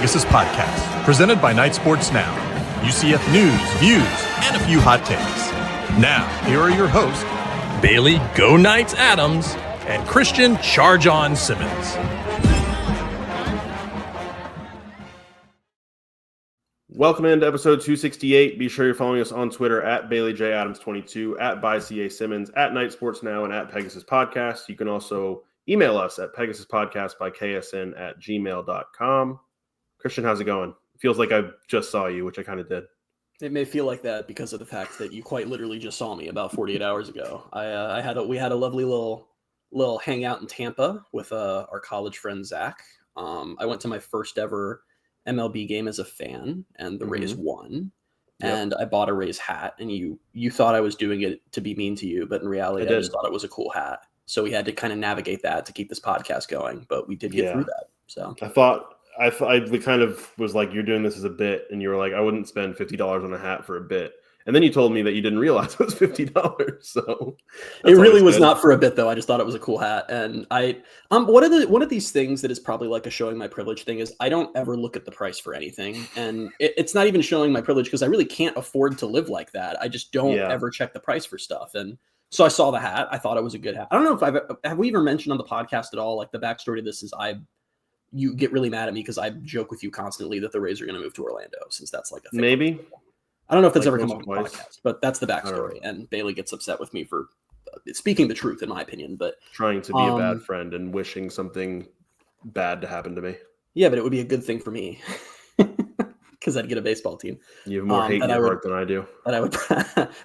Pegasus Podcast, presented by Night Sports Now. UCF news, views, and a few hot takes. Now, here are your hosts, Bailey Go Knights Adams and Christian Charge On Simmons. Welcome into episode 268. Be sure you're following us on Twitter at BaileyJAdams22, at ByCASimmons, at Night Sports Now, and at Pegasus Podcast. You can also email us at PegasusPodcastByKSN@gmail.com. Christian, how's it going? Feels like I just saw you, which I kind of did. It may feel like that because of the fact that you quite literally just saw me about 48 hours ago. We had a lovely little hangout in Tampa with our college friend Zach. I went to my first ever MLB game as a fan, and the Rays won. Yep. And I bought a Rays hat, and you thought I was doing it to be mean to you, but in reality, I just thought it was a cool hat. So we had to kind of navigate that to keep this podcast going, but we did get through that. So I kind of was like, you're doing this as a bit, and you were like, I wouldn't spend $50 on a hat for a bit. And then you told me that you didn't realize it was $50. So it really was not for a bit, though. I just thought it was a cool hat. And one of these things that is probably like a showing my privilege thing is I don't ever look at the price for anything. And it's not even showing my privilege because I really can't afford to live like that. I just don't ever check the price for stuff. And so I saw the hat. I thought it was a good hat. I don't know if have we ever mentioned on the podcast at all, like the backstory to this is you get really mad at me because I joke with you constantly that the Rays are going to move to Orlando, since that's like a thing. Maybe. I don't know if that's ever come up on the podcast, but that's the backstory. And Bailey gets upset with me for speaking the truth, in my opinion. But trying to be a bad friend and wishing something bad to happen to me. Yeah, but it would be a good thing for me because I'd get a baseball team. You have more hate in your heart than I do. And I would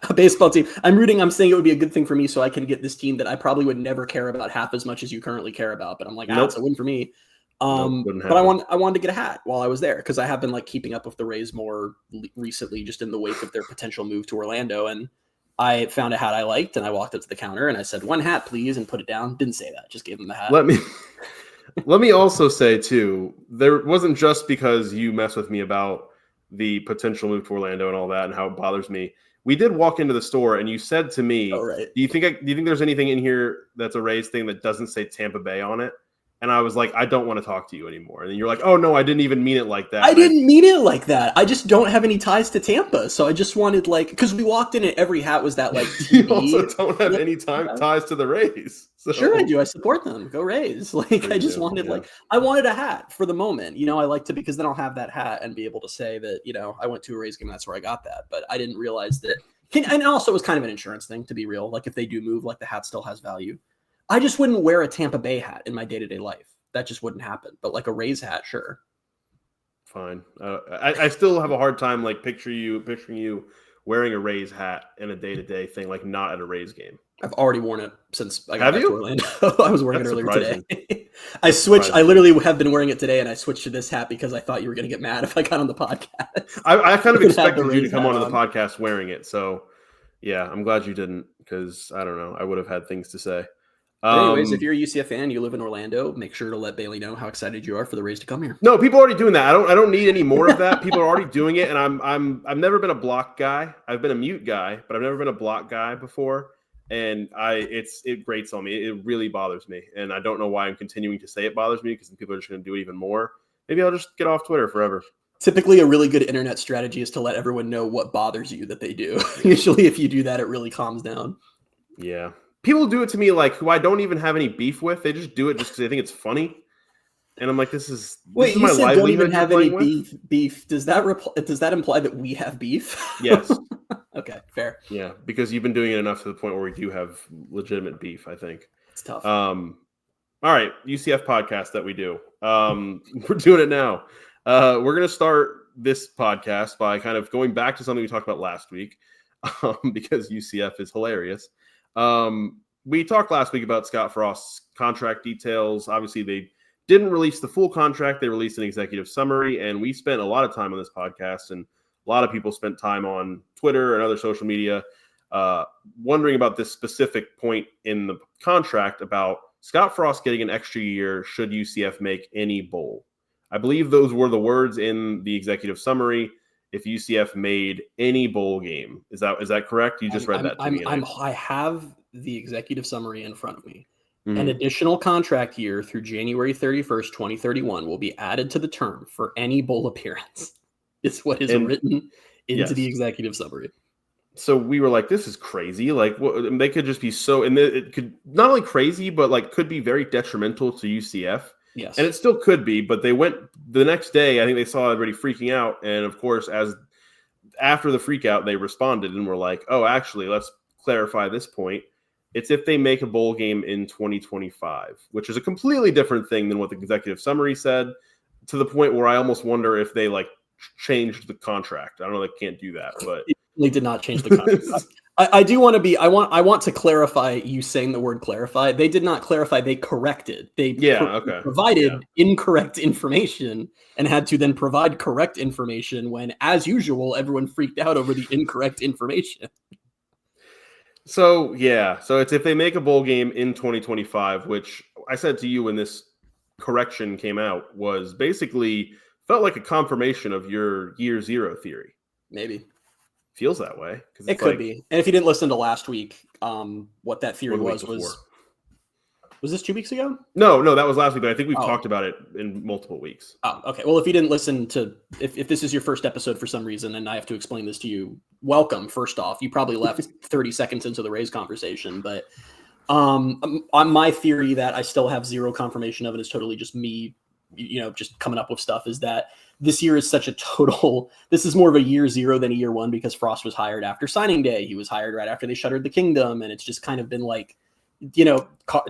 a baseball team. I'm saying it would be a good thing for me so I can get this team that I probably would never care about half as much as you currently care about. But I'm like, it's a win for me. But I wanted to get a hat while I was there because I have been like keeping up with the Rays more recently, just in the wake of their potential move to Orlando. And I found a hat I liked, and I walked up to the counter and I said, "One hat, please," and put it down. Didn't say that, just gave them the hat. Let me also say too, there wasn't just because you mess with me about the potential move to Orlando and all that and how it bothers me. We did walk into the store and you said to me, do you think there's anything in here that's a Rays thing that doesn't say Tampa Bay on it? And I was like, I don't want to talk to you anymore. And then you're like, oh, no, I didn't even mean it like that. I didn't mean it like that. I just don't have any ties to Tampa. So I just wanted because we walked in and every hat was that like TV. You also don't have any ties to the Rays. So. Sure I do. I support them. Go Rays. I just wanted I wanted a hat for the moment. I like to, because then I'll have that hat and be able to say that, I went to a Rays game and that's where I got that. But I didn't realize that. And also it was kind of an insurance thing, to be real. Like if they do move, like the hat still has value. I just wouldn't wear a Tampa Bay hat in my day-to-day life. That just wouldn't happen. But like a Rays hat, sure. Fine. I still have a hard time picturing you wearing a Rays hat in a day-to-day thing, like not at a Rays game. I've already worn it since I got back to Orlando. I was wearing it earlier today. I switched. I literally have been wearing it today, and I switched to this hat because I thought you were going to get mad if I got on the podcast. I kind of expected you to come onto the podcast wearing it. So, yeah, I'm glad you didn't because, I don't know, I would have had things to say. Anyways, if you're a UCF fan, you live in Orlando, make sure to let Bailey know how excited you are for the Rays to come here. No, people are already doing that. I don't need any more of that. People are already doing it, and I've never been a block guy. I've been a mute guy, but I've never been a block guy before. And it grates on me. It really bothers me, and I don't know why I'm continuing to say it bothers me because people are just going to do it even more. Maybe I'll just get off Twitter forever. Typically, a really good internet strategy is to let everyone know what bothers you that they do. Usually, if you do that, it really calms down. Yeah. People do it to me who I don't even have any beef with. They just do it just because they think it's funny. And I'm like, this is my livelihood. Don't even have any beef. Does that imply that we have beef? Yes. Okay, fair. Yeah, because you've been doing it enough to the point where we do have legitimate beef, I think. It's tough. All right, UCF podcast that we do. We're doing it now. We're going to start this podcast by kind of going back to something we talked about last week because UCF is hilarious. We talked last week about Scott Frost's contract details. Obviously, they didn't release the full contract. They released an executive summary, and we spent a lot of time on this podcast, and a lot of people spent time on Twitter and other social media wondering about this specific point in the contract about Scott Frost getting an extra year should UCF make any bowl. I believe those were the words in the executive summary. If UCF made any bowl game, is that correct? You just read that to me. I have the executive summary in front of me. An additional contract year through January 31st, 2031 will be added to the term for any bowl appearance. Is what is written into the executive summary. So we were like, this is crazy. Like, they could just be so, and it could not only crazy, but like could be very detrimental to UCF. Yes. And it still could be, but they went the next day. I think they saw everybody freaking out. And of course, after the freak out, they responded and were like, oh, actually, let's clarify this point. It's if they make a bowl game in 2025, which is a completely different thing than what the executive summary said, to the point where I almost wonder if they like changed the contract. I don't know, they can't do that, but they did not change the contract. I do want to be, I want to clarify you saying the word clarify. They did not clarify, they corrected. They provided incorrect information and had to then provide correct information when, as usual, everyone freaked out over the incorrect information. So it's if they make a bowl game in 2025, which I said to you when this correction came out was basically felt like a confirmation of your year zero theory. Maybe. Feels that way. It could be. And if you didn't listen to last week, what that theory was this 2 weeks ago? No, that was last week, but I think we've talked about it in multiple weeks. Oh, okay. Well, if you didn't listen to, if this is your first episode for some reason, and I have to explain this to you, welcome, first off. You probably left 30 seconds into the Rays conversation, but on my theory that I still have zero confirmation of it is totally just me, just coming up with stuff, is that this year is such a total, this is more of a year zero than a year one because Frost was hired after signing day. He was hired right after they shuttered the kingdom. And it's just kind of been like,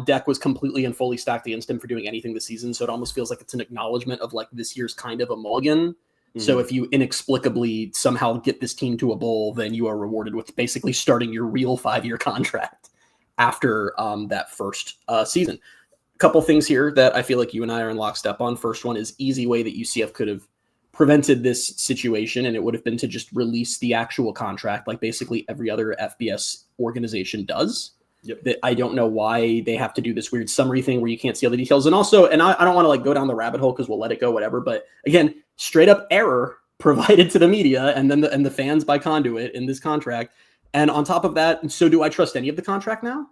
deck was completely and fully stacked against him for doing anything this season. So it almost feels like it's an acknowledgement of like this year's kind of a mulligan. Mm-hmm. So if you inexplicably somehow get this team to a bowl, then you are rewarded with basically starting your real 5-year contract after that first season. A couple things here that I feel like you and I are in lockstep on. First one is easy way that UCF could have prevented this situation, and it would have been to just release the actual contract like basically every other FBS organization does. Yep. That I don't know why they have to do this weird summary thing where you can't see all the details. And also, and I don't want to like go down the rabbit hole because we'll let it go, whatever. But again, straight up error provided to the media and then the fans by conduit in this contract. And on top of that, so do I trust any of the contract now?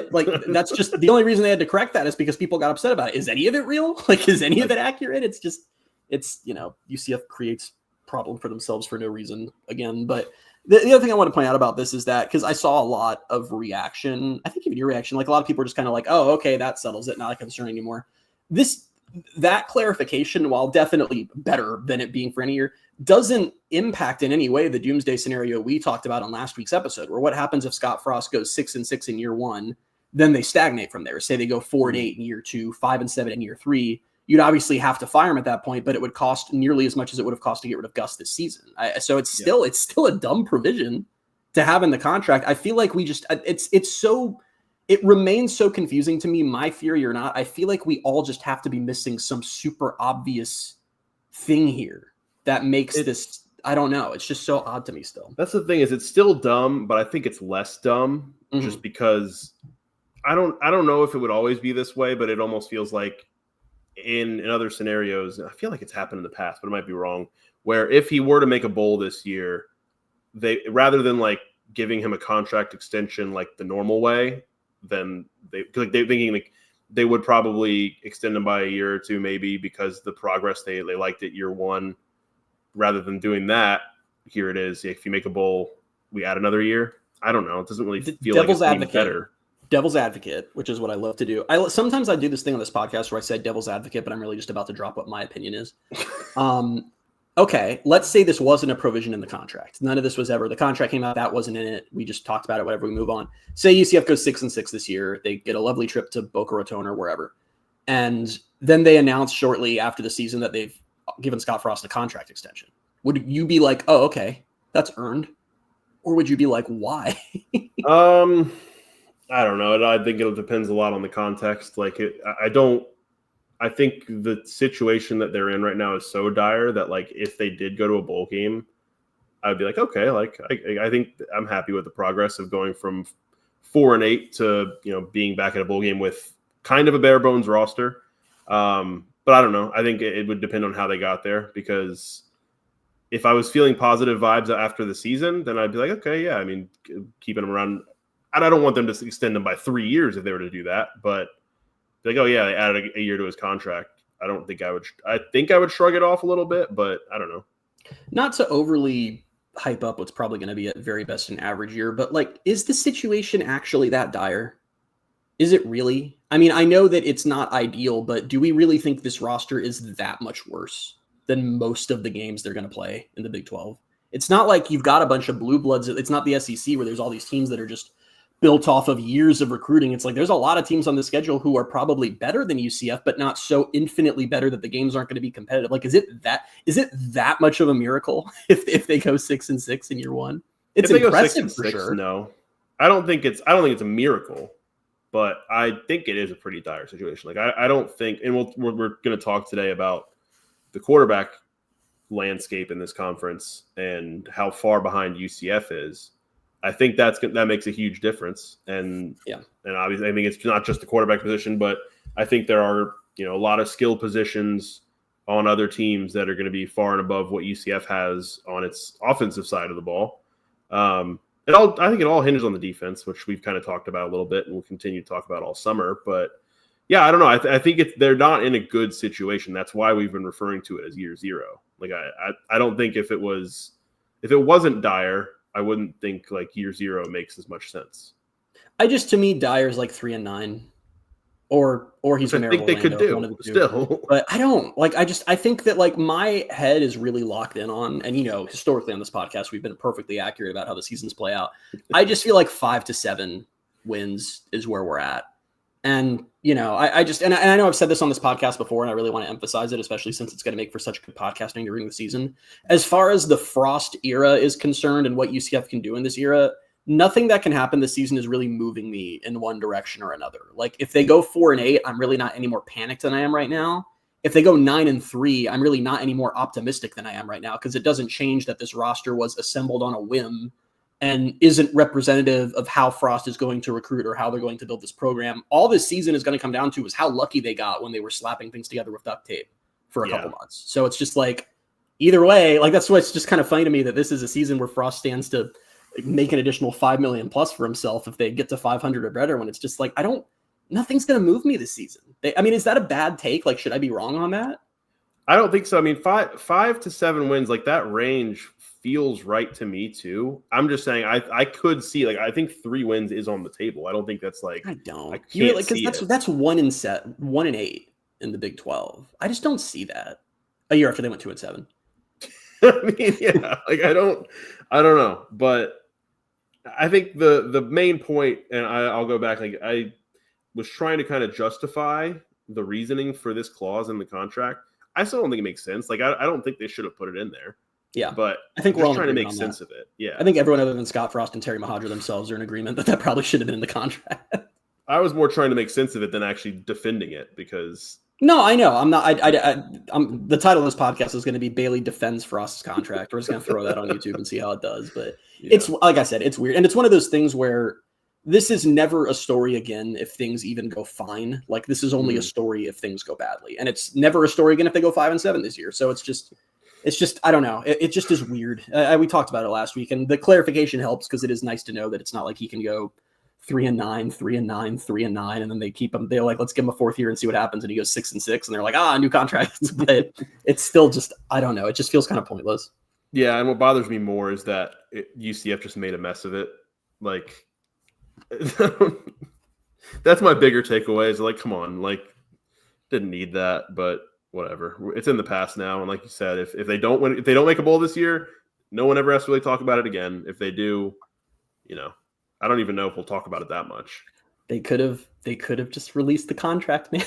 Like, that's just the only reason they had to correct that is because people got upset about it. Is any of it real? Like, is any of it accurate? It's UCF creates problem for themselves for no reason again. But the other thing I want to point out about this is that, because I saw a lot of reaction, I think even your reaction, like a lot of people are just kind of like, oh, okay, that settles it. Not a concern anymore. That clarification, while definitely better than it being for any year, doesn't impact in any way the doomsday scenario we talked about on last week's episode, where what happens if Scott Frost goes 6-6 in year one, then they stagnate from there. Say they go 4-8 in year two, 5-7 in year three. You'd obviously have to fire him at that point, but it would cost nearly as much as it would have cost to get rid of Gus this season. So it's still a dumb provision to have in the contract. I feel like it remains so confusing to me, my theory or not. I feel like we all just have to be missing some super obvious thing here that makes this, I don't know. It's just so odd to me still. That's the thing, is it's still dumb, but I think it's less dumb just because I don't know if it would always be this way, but it almost feels like in other scenarios, I feel like it's happened in the past, but it might be wrong, where if he were to make a bowl this year, they, rather than like giving him a contract extension like the normal way, then they're thinking like they would probably extend him by a year or two, maybe, because the progress they liked it year one. Rather than doing that, here it is. If you make a bowl, we add another year. I don't know. It doesn't really feel like it's any better. Devil's advocate, which is what I love to do. Sometimes I do this thing on this podcast where I say devil's advocate, but I'm really just about to drop what my opinion is. Okay, let's say this wasn't a provision in the contract. None of this was ever. The contract came out, that wasn't in it. We just talked about it, whatever, we move on. Say UCF goes 6-6 this year. They get a lovely trip to Boca Raton or wherever. And then they announce shortly after the season that they've given Scott Frost a contract extension. Would you be like, oh, okay, that's earned? Or would you be like, why? I don't know. I think it depends a lot on the context. Like, I think the situation that they're in right now is so dire that, like, if they did go to a bowl game, I'd be like, okay, like, I think I'm happy with the progress of going from 4-8 to, being back at a bowl game with kind of a bare bones roster. But I don't know. I think it would depend on how they got there, because if I was feeling positive vibes after the season, then I'd be like, okay, yeah, I mean, keeping them around I don't want them to extend him by 3 years if they were to do that, but like, oh yeah, they added a year to his contract. I think I would shrug it off a little bit, but I don't know. Not to overly hype up what's probably going to be at very best an average year, but like, is the situation actually that dire? Is it really? I mean, I know that it's not ideal, but do we really think this roster is that much worse than most of the games they're going to play in the Big 12? It's not like you've got a bunch of blue bloods. It's not the SEC where there's all these teams that are just built off of years of recruiting. It's like there's a lot of teams on the schedule who are probably better than UCF, but not so infinitely better that the games aren't going to be competitive. Like, is it that much of a miracle if they go 6-6 in year one? It's impressive for sure. No, I don't think it's a miracle, but I think it is a pretty dire situation. Like, I don't think, and we're going to talk today about the quarterback landscape in this conference and how far behind UCF is. I think that makes a huge difference, and obviously, I mean, it's not just the quarterback position, but I think there are a lot of skill positions on other teams that are going to be far and above what UCF has on its offensive side of the ball. I think it all hinges on the defense, which we've kind of talked about a little bit, and we'll continue to talk about all summer. But yeah, I don't know. I think they're not in a good situation. That's why we've been referring to it as year zero. Like I don't think if it wasn't dire, I wouldn't think like year zero makes as much sense. To me, Dyer's like 3-9, or he's. I think they could do still, but I don't like. I think that like my head is really locked in on, and historically on this podcast we've been perfectly accurate about how the seasons play out. I just feel like 5 to 7 wins is where we're at, and I know I've said this on this podcast before, and I really want to emphasize it, especially since it's going to make for such good podcasting during the season. As far as the Frost era is concerned and what UCF can do in this era, nothing that can happen this season is really moving me in one direction or another. Like, if they go 4-8, I'm really not any more panicked than I am right now. If they go 9-3, I'm really not any more optimistic than I am right now, because it doesn't change that this roster was assembled on a whim and isn't representative of how Frost is going to recruit or how they're going to build this program. All this season is going to come down to is how lucky they got when they were slapping things together with duct tape for a couple months. So it's just like, either way, like, that's why it's just kind of funny to me that this is a season where Frost stands to make an additional $5 million plus for himself if they get to 500 or better, when it's just like, nothing's going to move me this season. Is that a bad take? Like, should I be wrong on that? I don't think so. I mean, 5 to 7 wins, like, that range feels right to me too. I'm just saying I could see, like, I think 3 wins is on the table. I don't think that's like, I don't. I can't see that's 1-8 in the Big 12. I just don't see that a year after they went 2-7. I mean, yeah, like, I don't know, but I think the main point, and I'll go back, like, I was trying to kind of justify the reasoning for this clause in the contract. I still don't think it makes sense. Like, I don't think they should have put it in there. Yeah, but I think we're all trying to make sense of it. Yeah, I think everyone other than Scott Frost and Terry Mahadra themselves are in agreement that probably should have been in the contract. I was more trying to make sense of it than actually defending it, because. No, I know. I'm not. I'm the title of this podcast is going to be Bailey Defends Frost's Contract. We're just going to throw that on YouTube and see how it does. But It's, like I said, it's weird. And it's one of those things where this is never a story again if things even go fine. Like, this is only a story if things go badly. And it's never a story again if they go 5-7 this year. So it's just, I don't know. It just is weird. We talked about it last week, and the clarification helps, because it is nice to know that it's not like he can go 3-9, 3-9, 3-9, and then they keep him. They're like, let's give him a 4th year and see what happens. And he goes 6-6, and they're like, new contract. But it's still just, I don't know. It just feels kind of pointless. Yeah, and what bothers me more is that UCF just made a mess of it. Like, that's my bigger takeaway. Is like, come on, like, didn't need that, but whatever. It's in the past now, and like you said, if they don't win, if they don't make a bowl this year, no one ever has to really talk about it again. If they do, I don't even know if we'll talk about it that much. They could have just released the contract, man.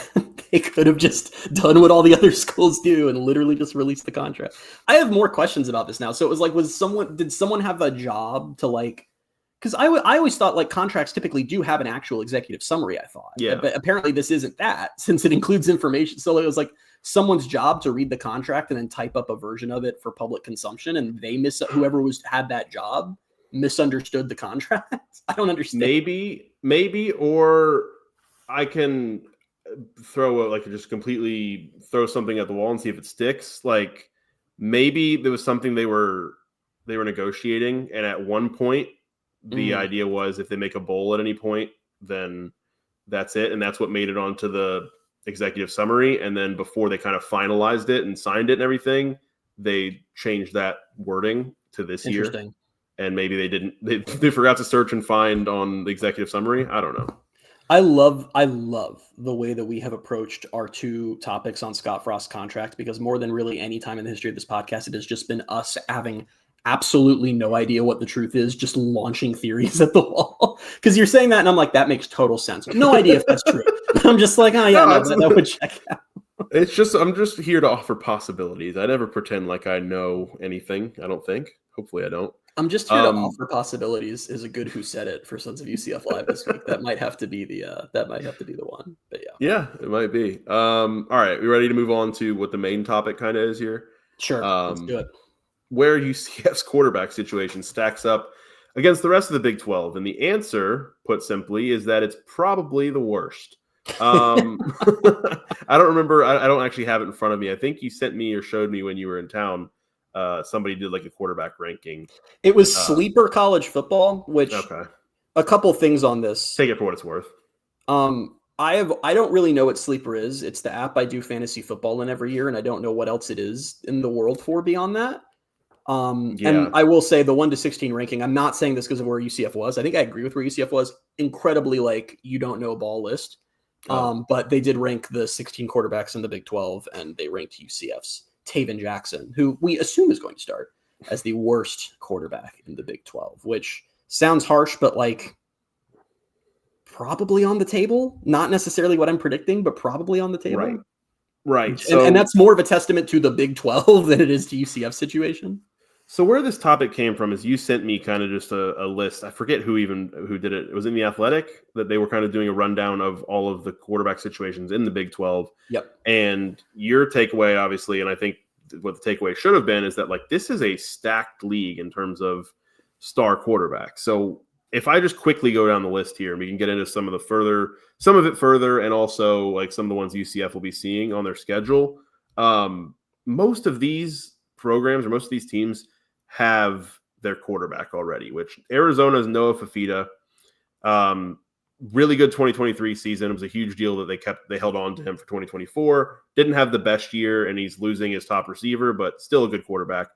They could have just done what all the other schools do and literally just released the contract. I have more questions about this now. So it was like, did someone have a job to, like, because I always thought, like, contracts typically do have an actual executive summary, I thought. Yeah. But apparently this isn't that, since it includes information. So it was like someone's job to read the contract and then type up a version of it for public consumption, and whoever had that job misunderstood the contract. I don't understand. Maybe, or I can just completely throw something at the wall and see if it sticks. Like, maybe there was something they were negotiating, and at one point the idea was if they make a bowl at any point, then that's it. And that's what made it onto the executive summary. And then before they kind of finalized it and signed it and everything, they changed that wording to this year. And maybe they forgot to search and find on the executive summary. I don't know. I love the way that we have approached our two topics on Scott Frost's contract, because more than really any time in the history of this podcast, it has just been us having absolutely no idea what the truth is, just launching theories at the wall. Because you're saying that, and I'm like, that makes total sense. No idea if that's true. I'm just like, oh yeah, no, that would check out. I'm just here to offer possibilities. I never pretend like I know anything. I don't think. Hopefully, I don't. I'm just here to offer possibilities. Is a good Who Said It for Sons of UCF Live this week. That might have to be the one. But yeah. Yeah, it might be. All right, we ready to move on to what the main topic kind of is here? Sure. Let's do it. Where UCF's quarterback situation stacks up against the rest of the Big 12. And the answer, put simply, is that it's probably the worst. I don't remember. I don't actually have it in front of me. I think you sent me or showed me when you were in town. Somebody did like a quarterback ranking. It was Sleeper College Football, which a couple things on this. Take it for what it's worth. I don't really know what Sleeper is. It's the app I do fantasy football in every year, and I don't know what else it is in the world for beyond that. And I will say the 1 to 16 ranking, I'm not saying this because of where UCF was. I think I agree with where UCF was. Incredibly, like, you don't know ball list. But they did rank the 16 quarterbacks in the Big 12, and they ranked UCF's Taven Jackson, who we assume is going to start, as the worst quarterback in the Big 12, which sounds harsh, but like probably on the table. Not necessarily what I'm predicting, but probably on the table. Right. And that's more of a testament to the Big 12 than it is to UCF situation. So where this topic came from is you sent me kind of just a list. I forget who did it. It was in The Athletic that they were kind of doing a rundown of all of the quarterback situations in the Big 12. Yep. And your takeaway, obviously, and I think what the takeaway should have been, is that like this is a stacked league in terms of star quarterbacks. So if I just quickly go down the list here, and we can get into some of it further, and also like some of the ones UCF will be seeing on their schedule. Most of these programs or most of these teams have their quarterback already, which Arizona's Noah Fafita, really good 2023 season. It was a huge deal that they held on to him for 2024. Didn't have the best year, and he's losing his top receiver, but still a good quarterback.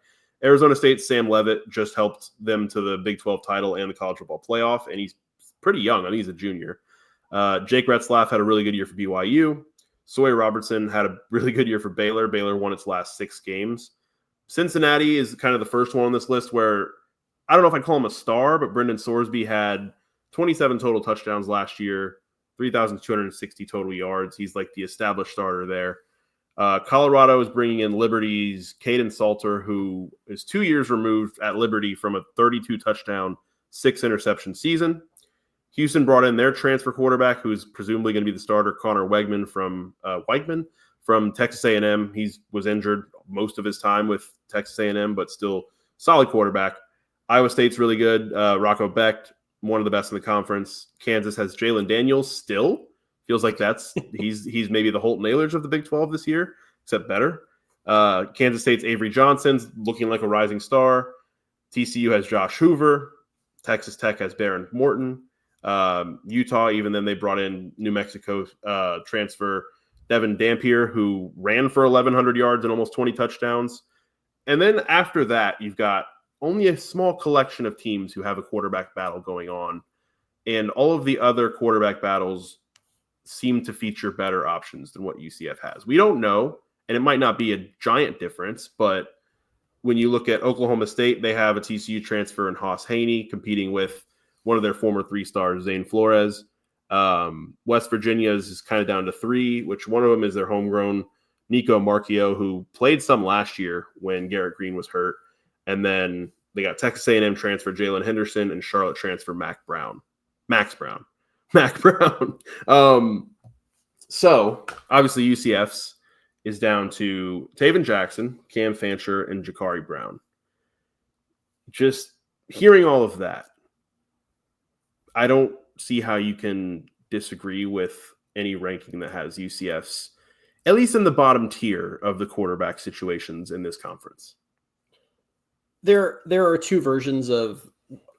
Arizona State's Sam Leavitt just helped them to the Big 12 title and the college football playoff, and he's pretty young. I think he's a junior. Jake Retzlaff had a really good year for BYU. Sawyer Robertson had a really good year for Baylor. Baylor won its last 6 games. Cincinnati is kind of the first one on this list where I don't know if I'd call him a star, but Brendan Sorsby had 27 total touchdowns last year, 3,260 total yards. He's like the established starter there. Colorado is bringing in Liberty's Caden Salter, who is 2 years removed at Liberty from a 32 touchdown, 6 interception season. Houston brought in their transfer quarterback, who's presumably going to be the starter, Connor Weigman from Texas A&M. He was injured most of his time with Texas A&M, but still solid quarterback. Iowa State's really good. Rocco Becht, one of the best in the conference. Kansas has Jalen Daniels still. Feels like he's maybe the Holton Ahlers of the Big 12 this year, except better. Kansas State's Avery Johnson's looking like a rising star. TCU has Josh Hoover. Texas Tech has Barron Morton. Utah, even then, they brought in New Mexico transfer Devin Dampier, who ran for 1,100 yards and almost 20 touchdowns. And then after that, you've got only a small collection of teams who have a quarterback battle going on. And all of the other quarterback battles seem to feature better options than what UCF has. We don't know, and it might not be a giant difference, but when you look at Oklahoma State, they have a TCU transfer in Haas Haney competing with one of their former 3-stars, Zane Flores. West Virginia's is kind of down to 3, which one of them is their homegrown Nico Marchio, who played some last year when Garrett Green was hurt. And then they got Texas A&M transfer Jalen Henderson and Charlotte transfer Mac Brown. So obviously UCF's is down to Taven Jackson, Cam Fancher, and Jakari Brown. Just hearing all of that, I don't see how you can disagree with any ranking that has UCF's, at least in the bottom tier of the quarterback situations in this conference. There are 2 versions of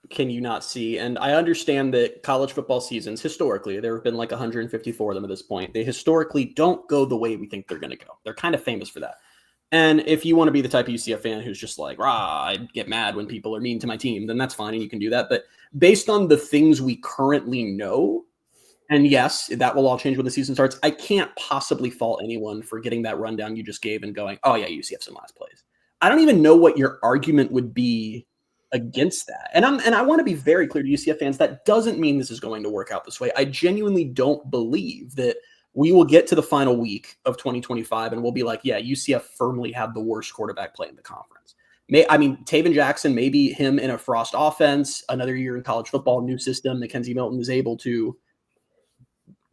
can you not see? And I understand that college football seasons, historically, there have been like 154 of them at this point. They historically don't go the way we think they're going to go. They're kind of famous for that. And if you want to be the type of UCF fan who's just like, rah, I get mad when people are mean to my team, then that's fine and you can do that. But based on the things we currently know, and yes, that will all change when the season starts, I can't possibly fault anyone for getting that rundown you just gave and going, oh yeah, UCF's in last place. I don't even know what your argument would be against that. And I want to be very clear to UCF fans, that doesn't mean this is going to work out this way. I genuinely don't believe that we will get to the final week of 2025 and we'll be like, yeah, UCF firmly had the worst quarterback play in the conference. Taven Jackson, maybe him in a Frost offense, another year in college football, new system, Mackenzie Milton is able to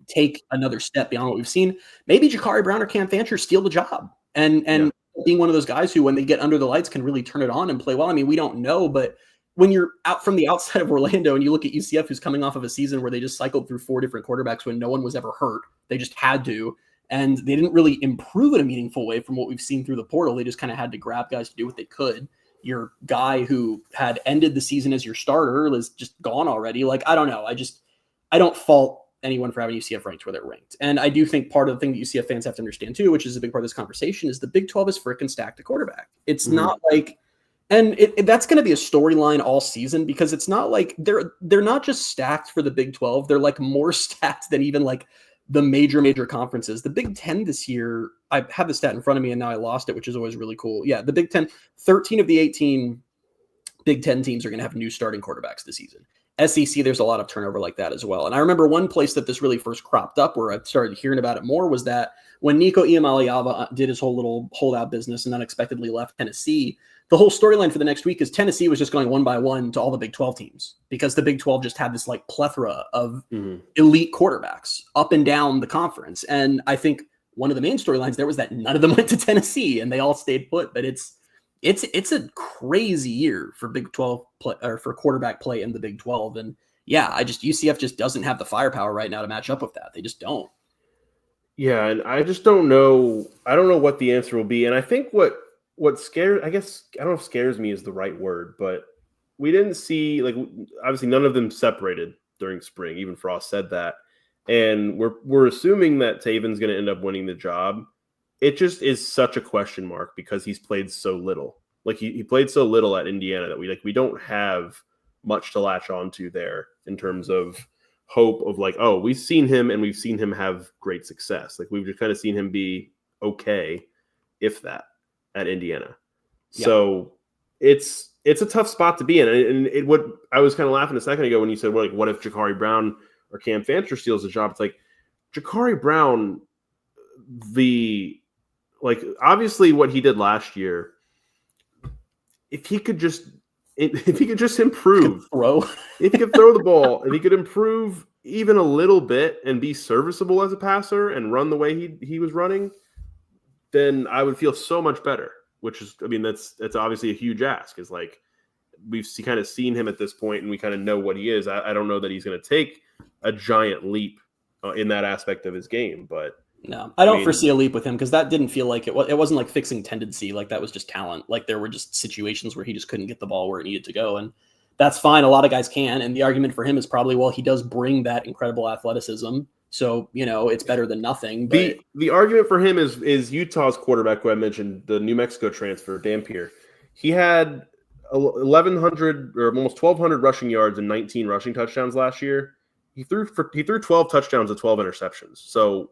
take another step beyond what we've seen. Maybe Jakari Brown or Cam Fancher steal the job and being one of those guys who, when they get under the lights, can really turn it on and play well. I mean, we don't know, but when you're out from the outside of Orlando and you look at UCF, who's coming off of a season where they just cycled through 4 different quarterbacks when no one was ever hurt, they just had to, and they didn't really improve in a meaningful way from what we've seen through the portal. They just kind of had to grab guys to do what they could. Your guy who had ended the season as your starter is just gone already. Like, I don't know. I don't fault anyone for having UCF ranked where they're ranked. And I do think part of the thing that UCF fans have to understand too, which is a big part of this conversation, is the Big 12 is frickin' stacked at quarterback. It's not like, and that's going to be a storyline all season, because it's not like they're not just stacked for the Big 12. They're like more stacked than even like the major conferences. The Big 10 this year, I have the stat in front of me and now I lost it, which is always really cool. Yeah, the Big 10, 13 of the 18 Big 10 teams are going to have new starting quarterbacks this season. SEC, there's a lot of turnover like that as well. And I remember one place that this really first cropped up where I started hearing about it more was that when Nico Iamaleava did his whole little holdout business and unexpectedly left Tennessee, the whole storyline for the next week is Tennessee was just going one by one to all the Big 12 teams, because the Big 12 just had this like plethora of elite quarterbacks up and down the conference. And I think one of the main storylines there was that none of them went to Tennessee and they all stayed put. But it's a crazy year for Big 12 play, or for quarterback play in the Big 12. And yeah, UCF just doesn't have the firepower right now to match up with that. They just don't. Yeah. And I just don't know. I don't know what the answer will be. And I think what scares, I guess, I don't know if scares me is the right word, but we didn't see, like, obviously none of them separated during spring. Even Frost said that. And we're assuming that Taven's going to end up winning the job. It just is such a question mark because he's played so little. Like he played so little at Indiana that we don't have much to latch onto there in terms of hope of like, oh, we've seen him and we've seen him have great success. Like we've just kind of seen him be okay, if that, at Indiana. Yeah. So it's a tough spot to be in. And what I was kind of laughing a second ago when you said, well, like, what if Jakari Brown or Cam Fancher steals the job? It's like Jakari Brown, obviously what he did last year, if he could just improve, if he could throw the ball, if he could improve even a little bit and be serviceable as a passer and run the way he was running, then I would feel so much better. Which is, I mean, that's obviously a huge ask. Is like we've kind of seen him at this point and we kind of know what he is. I don't know that he's going to take a giant leap in that aspect of his game, but. No, I don't foresee a leap with him because that didn't feel like it wasn't like fixing tendency. Like that was just talent. Like there were just situations where he just couldn't get the ball where it needed to go. And that's fine. A lot of guys can. And the argument for him is probably, well, he does bring that incredible athleticism. So, it's better than nothing. But the argument for him is Utah's quarterback, who I mentioned, the New Mexico transfer, Dampier. He had 1,100 or almost 1,200 rushing yards and 19 rushing touchdowns last year. He threw 12 touchdowns and 12 interceptions. So,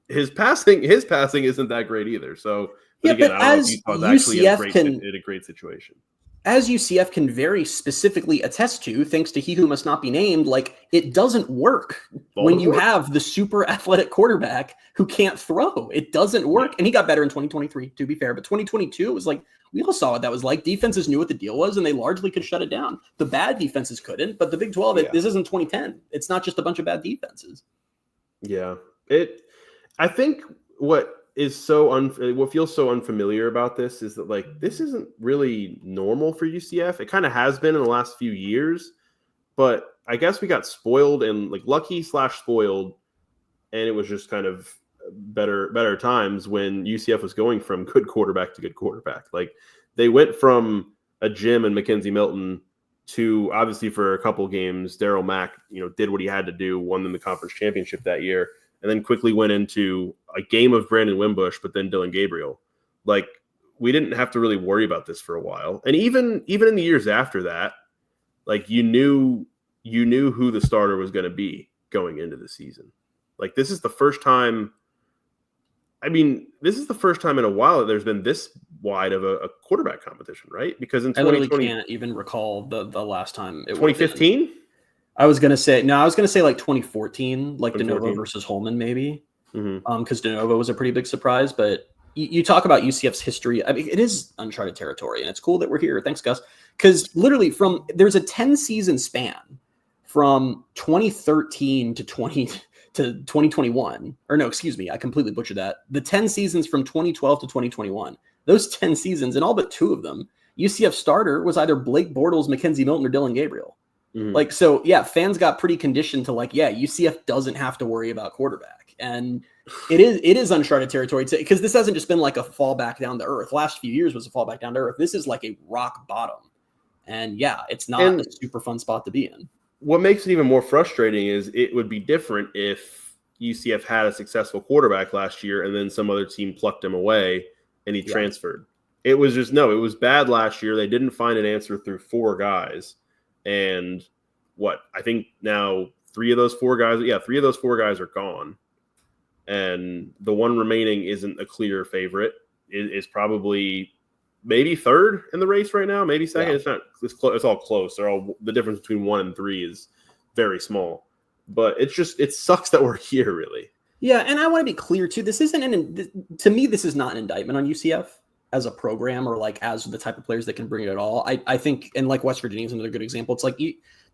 his passing isn't that great either. So, but again, I don't know if Utah's actually in a great situation. As UCF can very specifically attest to, thanks to he who must not be named, like it doesn't work when you have the super athletic quarterback who can't throw. It doesn't work. And he got better in 2023, to be fair. But 2022 was like, we all saw what that was like. Defenses knew what the deal was, and they largely could shut it down. The bad defenses couldn't, but the Big 12, this isn't 2010. It's not just a bunch of bad defenses. Yeah. I think what feels so unfamiliar about this is that like this isn't really normal for UCF. It kind of has been in the last few years, but I guess we got spoiled and like lucky/spoiled, and it was just kind of better times when UCF was going from good quarterback to good quarterback. Like they went from a Jim and Mackenzie Milton to obviously for a couple games, Daryl Mack, did what he had to do, won them the conference championship that year, and then quickly went into a game of Brandon Wimbush, but then Dylan Gabriel. Like, we didn't have to really worry about this for a while. And even in the years after that, like, you knew who the starter was going to be going into the season. Like, this is the first time in a while that there's been this wide of a quarterback competition, right? Because in 2020, I can't even recall the last time. 2015? I was going to say like 2014, like DeNovo versus Holman, maybe. Because DeNovo was a pretty big surprise. But you talk about UCF's history. I mean, it is uncharted territory, and it's cool that we're here. Thanks, Gus. Because literally there's a 10-season span from 2013 to 2021. Or no, excuse me, I completely butchered that. The 10 seasons from 2012 to 2021. Those 10 seasons, and all but 2 of them, UCF starter was either Blake Bortles, Mackenzie Milton, or Dylan Gabriel. Like, so yeah, fans got pretty conditioned to like, yeah, UCF doesn't have to worry about quarterback. And it is uncharted territory because this hasn't just been like a fall back down to earth. Last few years was a fall back down to earth. This is like a rock bottom. And yeah, it's not a super fun spot to be in. What makes it even more frustrating is it would be different if UCF had a successful quarterback last year and then some other team plucked him away and he transferred. It was just, it was bad last year. They didn't find an answer through 4 guys. And I think now 3 of those 4 guys are gone. And the one remaining isn't a clear favorite. It is probably maybe 3rd in the race right now, maybe 2nd. Yeah. It's not. It's all close. The difference between 1 and 3 is very small. But it sucks that we're here, really. Yeah, and I want to be clear too. This isn't to me. This is not an indictment on UCF as a program or like as the type of players that can bring it at all. I think, and like West Virginia is another good example. It's like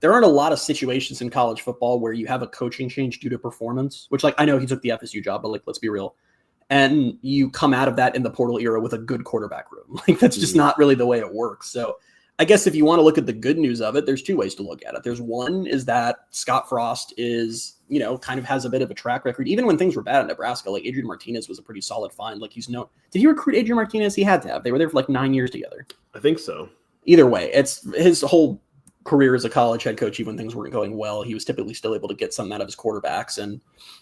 there aren't a lot of situations in college football where you have a coaching change due to performance, which, like, I know he took the FSU job, but like, let's be real. And you come out of that in the portal era with a good quarterback room. Like, that's just not really the way it works. So I guess if you want to look at the good news of it, there's 2 ways to look at it. There's one is that Scott Frost is, kind of has a bit of a track record. Even when things were bad at Nebraska, like Adrian Martinez was a pretty solid find. Like, did he recruit Adrian Martinez? He had to have. They were there for like 9 years together. I think so. Either way, it's his whole career as a college head coach. Even when things weren't going well, he was typically still able to get something out of his quarterbacks, and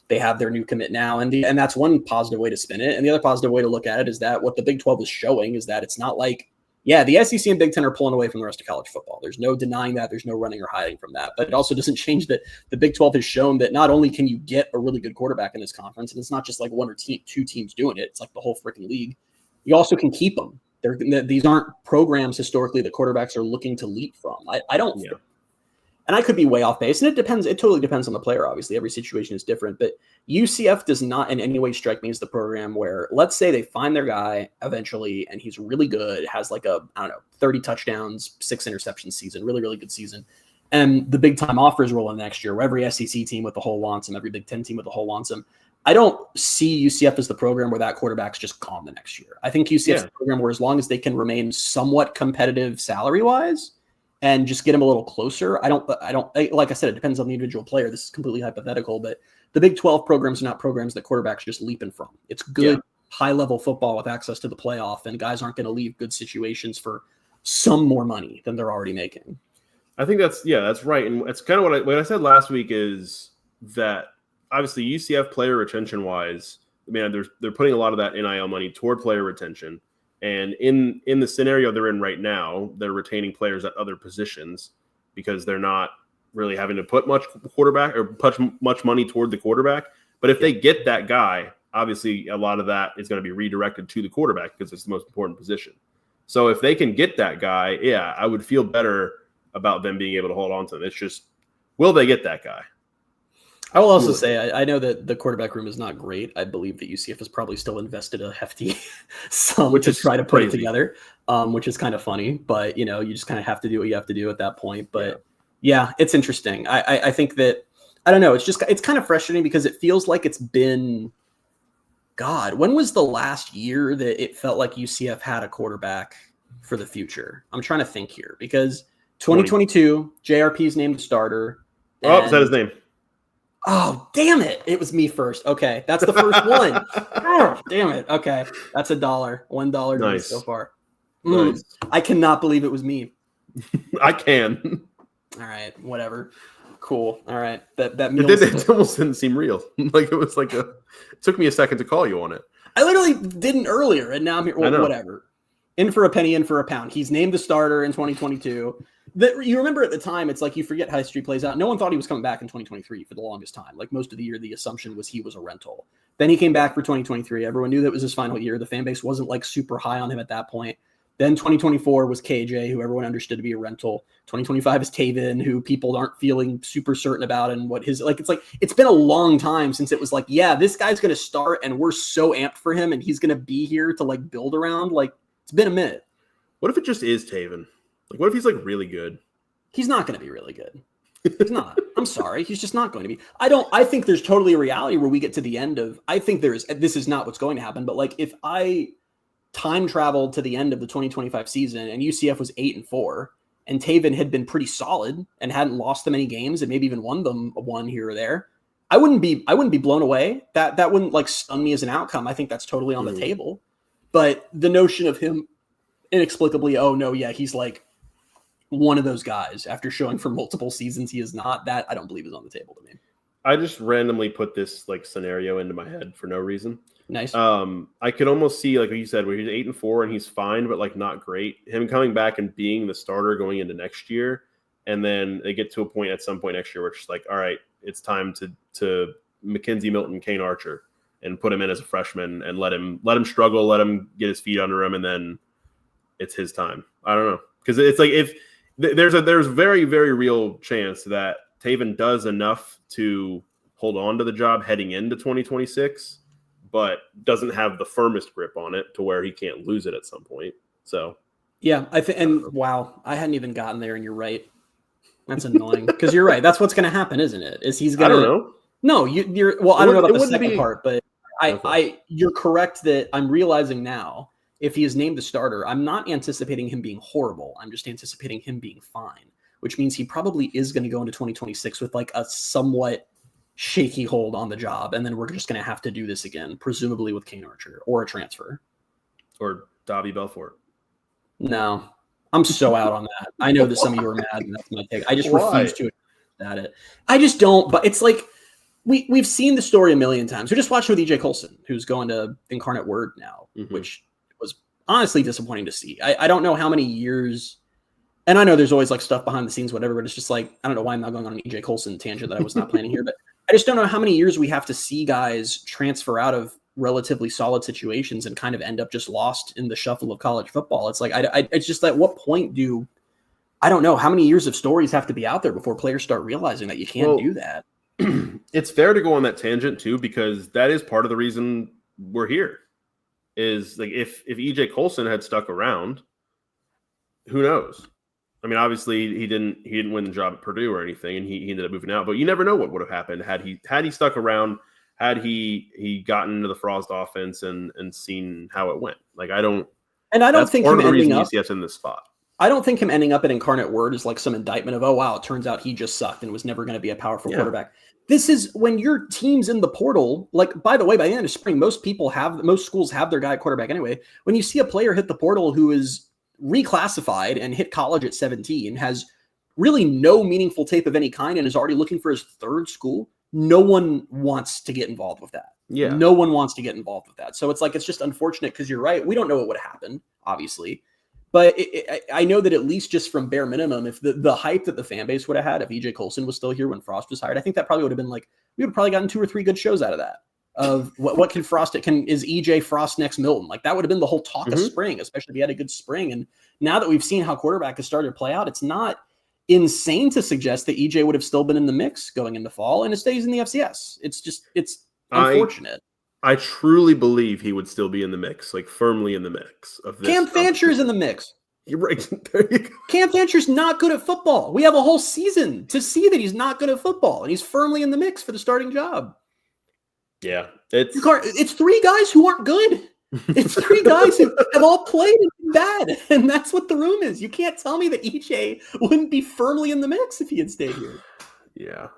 they have their new commit now. And that's one positive way to spin it. And the other positive way to look at it is that what the Big 12 is showing is that it's not like, yeah, the SEC and Big 10 are pulling away from the rest of college football. There's no denying that. There's no running or hiding from that. But it also doesn't change that the Big 12 has shown that not only can you get a really good quarterback in this conference, and it's not just like 1 or 2 teams doing it. It's like the whole freaking league. You also can keep them. These aren't programs historically that quarterbacks are looking to leap from. I don't. Yeah. And I could be way off base, and it depends. It totally depends on the player. Obviously, every situation is different. But UCF does not in any way strike me as the program where, let's say they find their guy eventually, and he's really good, has like 30 touchdowns, 6 interceptions season, really, really good season. And the big time offers roll in next year, where every SEC team with the whole wants him, every Big 10 team with the whole wants him. I don't see UCF as the program where that quarterback's just gone the next year. I think UCF's the program where, as long as they can remain somewhat competitive salary-wise, and just get them a little closer. I don't, like I said, it depends on the individual player. This is completely hypothetical, but the Big 12 programs are not programs that quarterbacks just leaping from. It's good, high-level football with access to the playoff, and guys aren't going to leave good situations for some more money than they're already making. I think that's right. And it's kind of what I said last week is that obviously UCF player retention-wise, they're putting a lot of that NIL money toward player retention. And in the scenario they're in right now, they're retaining players at other positions because they're not really having to put much quarterback or much money toward the quarterback. But if they get that guy, obviously a lot of that is going to be redirected to the quarterback because it's the most important position. So if they can get that guy, I would feel better about them being able to hold on to them. It's just, will they get that guy? I will also say, I know that the quarterback room is not great. I believe that UCF has probably still invested a hefty sum to try to put it together, which is kind of funny. But, you just kind of have to do what you have to do at that point. But, yeah it's interesting. I think that, I don't know, it's kind of frustrating because it feels like it's been, God, when was the last year that it felt like UCF had a quarterback for the future? I'm trying to think here because 2022, JRP's named starter. Oh, is that his name? Oh, damn it. It was me first. Okay. That's the first one. Oh, damn it. Okay. That's $1. $1 nice. So far. Nice. I cannot believe it was me. I can. All right, whatever. Cool. All right. That It almost didn't seem real. Like it was it took me a second to call you on it. I literally didn't earlier, and now I'm here. Well, whatever. In for a penny, in for a pound. He's named the starter in 2022. You remember at the time, it's like you forget how history plays out. No one thought he was coming back in 2023 for the longest time. Like most of the year, the assumption was he was a rental. Then he came back for 2023. Everyone knew that was his final year. The fan base wasn't like super high on him at that point. Then 2024 was KJ, who everyone understood to be a rental. 2025 is Taven, who people aren't feeling super certain about and what his like. It's been a long time since it was like, yeah, this guy's going to start and we're so amped for him and he's going to be here to like build around. Like it's been a minute. What if it just is Taven? Like what if he's like really good? He's not going to be really good. He's not. I'm sorry. He's just not going to be. I think there's totally a reality where we get to the end of. I think this is not what's going to happen. But like if I time traveled to the end of the 2025 season and UCF was 8-4 and Taven had been pretty solid and hadn't lost them any games and maybe even won them one here or there, I wouldn't be blown away. That wouldn't like stun me as an outcome. I think that's totally on the table. But the notion of him inexplicably, oh no, yeah, he's like one of those guys after showing for multiple seasons he is not, that I don't believe is on the table to me. I just randomly put this like scenario into my head for no reason. Nice. I could almost see, like you said, where he's 8-4 and he's fine, but like not great. Him coming back and being the starter going into next year, and then they get to a point at some point next year where it's just like, all right, it's time to Mackenzie Milton, Kane Archer, and put him in as a freshman and let him struggle, let him get his feet under him, and then it's his time. I don't know, because it's like if there's very very real chance that Taven does enough to hold on to the job heading into 2026. But doesn't have the firmest grip on it to where he can't lose it at some point. So, yeah, wow, I hadn't even gotten there, and you're right. That's annoying because you're right. That's what's going to happen, isn't it? Is he's going to? I don't know. No, you're. Well, I don't know about the second part, but you're correct that I'm realizing now. If he is named the starter, I'm not anticipating him being horrible. I'm just anticipating him being fine, which means he probably is going to go into 2026 with like a somewhat shaky hold on the job, and then we're just going to have to do this again, presumably with Kane Archer or a transfer or Dobby Belfort. No, I'm so out on that. I know that some of you are mad, and that's my take. I just refuse to at it. I just don't. But it's like we've seen the story a million times. We just watched with EJ Colson, who's going to Incarnate Word now, which was honestly disappointing to see. I don't know how many years. And I know there's always like stuff behind the scenes, whatever, but it's just like, I don't know why I'm not going on an EJ Colson tangent that I was not planning here, but I just don't know how many years we have to see guys transfer out of relatively solid situations and kind of end up just lost in the shuffle of college football. It's like, it's just at what point I don't know how many years of stories have to be out there before players start realizing that you can't do that. It's fair to go on that tangent too, because that is part of the reason we're here is like, if EJ Colson had stuck around, who knows? I mean, obviously he didn't win the job at Purdue or anything, and he ended up moving out. But you never know what would have happened had he stuck around, had he gotten into the Frost offense and seen how it went. Like I don't think him ending up UCF's in this spot. I don't think him ending up at Incarnate Word is like some indictment of, oh wow, it turns out he just sucked and was never going to be a powerful quarterback. This is when your team's in the portal. Like, by the way, by the end of spring, most schools have their guy at quarterback anyway. When you see a player hit the portal who is reclassified and hit college at 17, has really no meaningful tape of any kind, and is already looking for his third school, no one wants to get involved with that. Yeah. No one wants to get involved with that. So it's like, it's just unfortunate because you're right. We don't know what would have happened, obviously. But I know that at least just from bare minimum, if the hype that the fan base would have had if EJ Colson was still here when Frost was hired, I think that probably would have been like, we would have probably gotten 2 or 3 good shows out of that. Of what can Frost, is EJ Frost next Milton? Like that would have been the whole talk of spring, especially if he had a good spring. And now that we've seen how quarterback has started to play out, it's not insane to suggest that EJ would have still been in the mix going into fall, and it stays in the FCS. It's unfortunate. I truly believe he would still be in the mix, like firmly in the mix of this. Cam Fancher's in the mix. You're right. There you go. Cam Fancher's not good at football. We have a whole season to see that he's not good at football, and he's firmly in the mix for the starting job. Yeah, it's 3 guys who aren't good. It's 3 guys who have all played and been bad, and that's what the room is. You can't tell me that EJ wouldn't be firmly in the mix if he had stayed here. Yeah,